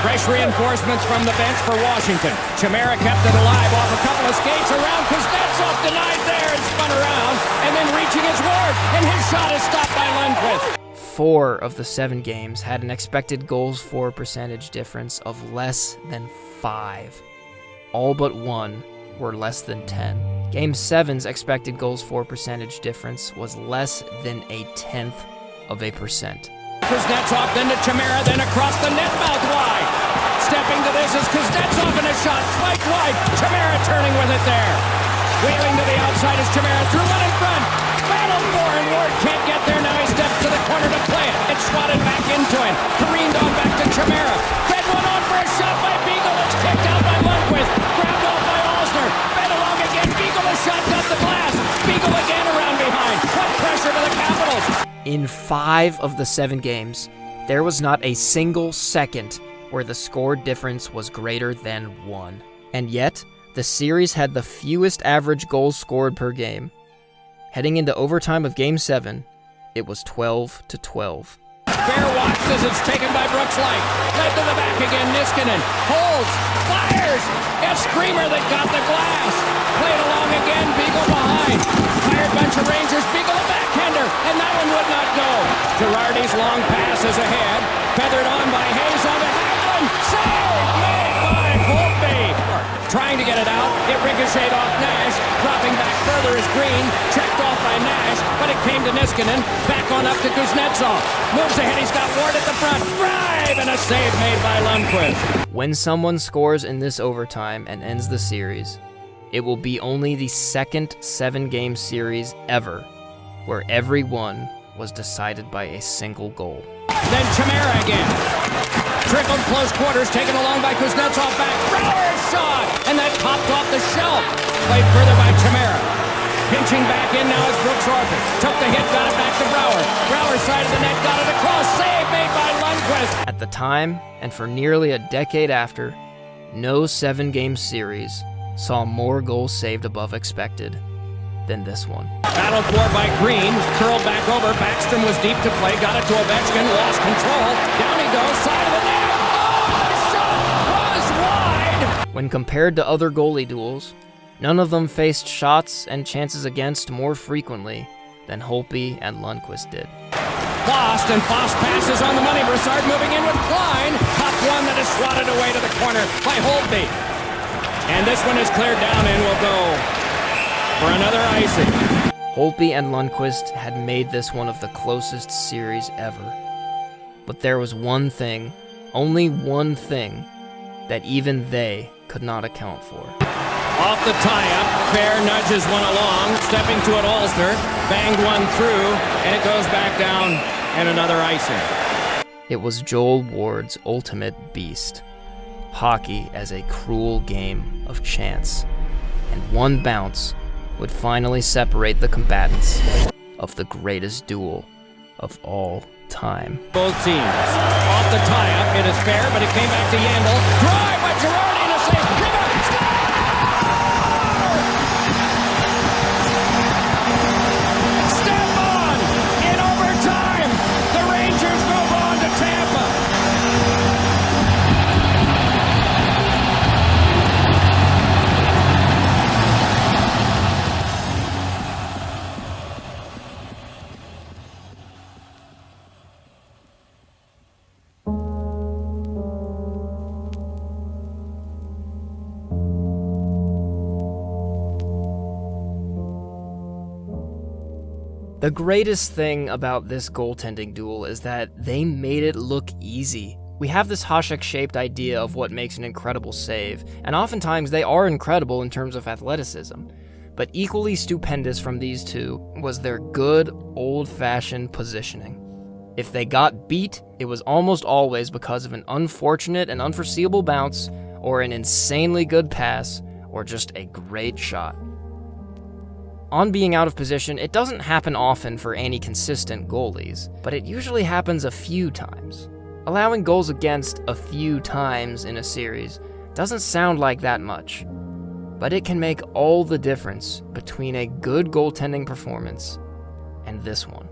Fresh reinforcements from the bench for Washington. Chimera kept it alive off a couple of skates around. Kuznetsov denied there and spun around, and then reaching his Ward, and his shot is stopped by Lundqvist. 4 of the 7 games had an expected goals for percentage difference of less than 5. All but 1 were less than 10. Game 7's expected goals for percentage difference was less than 0.1%. Kuznetsov, then to Chimera, then across the net mouth wide. Stepping to this is Kuznetsov, and a shot spiked wide. Chimera turning with it there. Wheeling to the outside is Chimera, threw one in front. Battle for, and Ward can't get there. Now he steps to the corner to play it. It's swatted back into him. Careened on back to Chimera. Fed one on for a shot by Beagle. It's kicked out by Lundqvist. Grabbed off by Alsner. Fed along again. Beagle a shot In 5 of the 7 games, there was not a single second where the score difference was greater than 1. And yet, the series had the fewest average goals scored per game. Heading into overtime of Game 7, it was 12-12. Fair watch as it's taken by Brooks Light. Led to the back again, Niskanen. Holds, fires! A screamer that got the glass. Played along again, Beagle behind. Fired bunch of Rangers, Beagle a backhander, and that one would not go. Girardi's long pass is ahead. Feathered on by Hayes on to Hagelin. Save made by Holtby. Trying to get it out, it ricocheted off Nash. Dropping back further is Green. Checked off by Nash, but it came to Niskanen. Back on up to Kuznetsov. Moves ahead, he's got Ward at the front. Drive and a save made by Lundqvist. When someone scores in this overtime and ends the series, it will be only the second 7-game series ever where every one was decided by a single goal. Then Chimera again. Trickled close quarters, taken along by Kuznetsov back. Brouwer's shot! And that popped off the shelf. Played further by Chimera. Pinching back in now is Brooks Orphan. Took the hit, got it back to Brouwer. Brouwer's side of the net, got it across. Save made by Lundqvist. At the time, and for nearly a decade after, no 7-game series saw more goals saved above expected than this one. Battled for by Green, curled back over. Backstrom was deep to play, got it to Ovechkin, lost control. Down he goes, side of the net. Oh, the shot was wide! When compared to other goalie duels, none of them faced shots and chances against more frequently than Holtby and Lundqvist did. Lost, and Foss passes on the money. Broussard moving in with Klein. Top one that is swatted away to the corner by Holtby. And this one is cleared down and will go for another icing. Holtby and Lundqvist had made this one of the closest series ever. But there was one thing, only one thing, that even they could not account for. Off the tie-up, Fair nudges one along, stepping to it Alster, banged one through, and it goes back down, and another icing. It was Joel Ward's ultimate beast. Hockey as a cruel game of chance. And one bounce would finally separate the combatants of the greatest duel of all time. Both teams. Off the tie-up, it is Fair, but it came back to Yandel. Drive by Girardi and a save. Rebound, score! Step on! In overtime, the Rangers move on to Tampa. The greatest thing about this goaltending duel is that they made it look easy. We have this Hasek-shaped idea of what makes an incredible save, and oftentimes they are incredible in terms of athleticism. But equally stupendous from these two was their good, old-fashioned positioning. If they got beat, it was almost always because of an unfortunate and unforeseeable bounce, or an insanely good pass, or just a great shot. On being out of position, it doesn't happen often for any consistent goalies, but it usually happens a few times. Allowing goals against a few times in a series doesn't sound like that much, but it can make all the difference between a good goaltending performance and this one.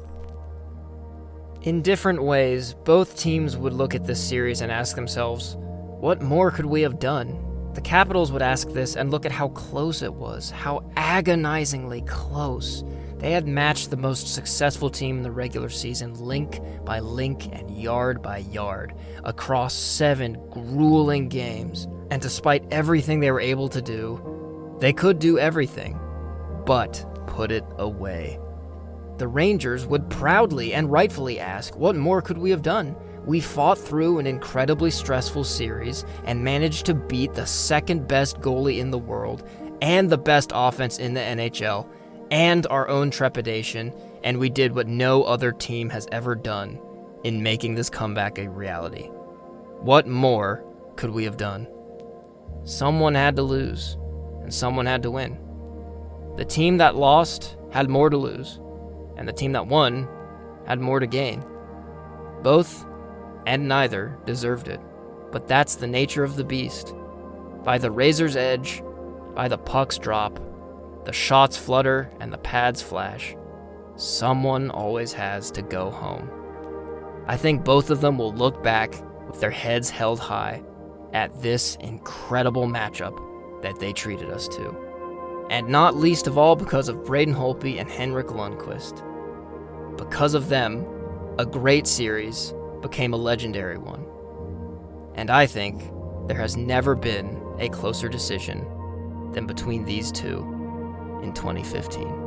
In different ways, both teams would look at this series and ask themselves, what more could we have done? The Capitals would ask this and look at how close it was, how agonizingly close. They had matched the most successful team in the regular season link by link and yard by yard across 7 grueling games. And despite everything they were able to do, they could do everything, but put it away. The Rangers would proudly and rightfully ask, what more could we have done? We fought through an incredibly stressful series and managed to beat the second best goalie in the world and the best offense in the NHL and our own trepidation, and we did what no other team has ever done in making this comeback a reality. What more could we have done? Someone had to lose, and someone had to win. The team that lost had more to lose, and the team that won had more to gain. Both, and neither, deserved it. But that's the nature of the beast. By the razor's edge, by the puck's drop, the shots flutter and the pads flash, someone always has to go home. I think both of them will look back with their heads held high at this incredible matchup that they treated us to. And not least of all because of Braden Holtby and Henrik Lundqvist. Because of them, a great series became a legendary one. And I think there has never been a closer decision than between these two in 2015.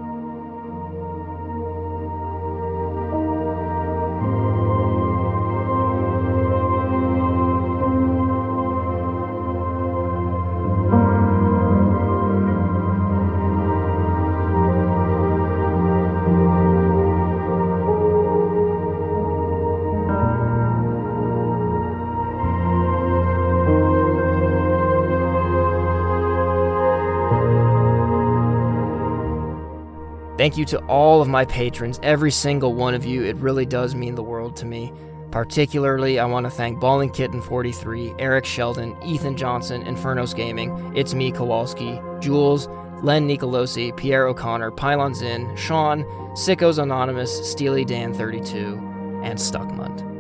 Thank you to all of my patrons, every single one of you. It really does mean the world to me. Particularly, I want to thank Balling Kitten 43, Eric Sheldon, Ethan Johnson, Infernos Gaming, It's Me Kowalski, Jules, Len Nicolosi, Pierre O'Connor, Pylon Zinn, Sean, Sickos Anonymous, Steely Dan 32, and Stuckmund.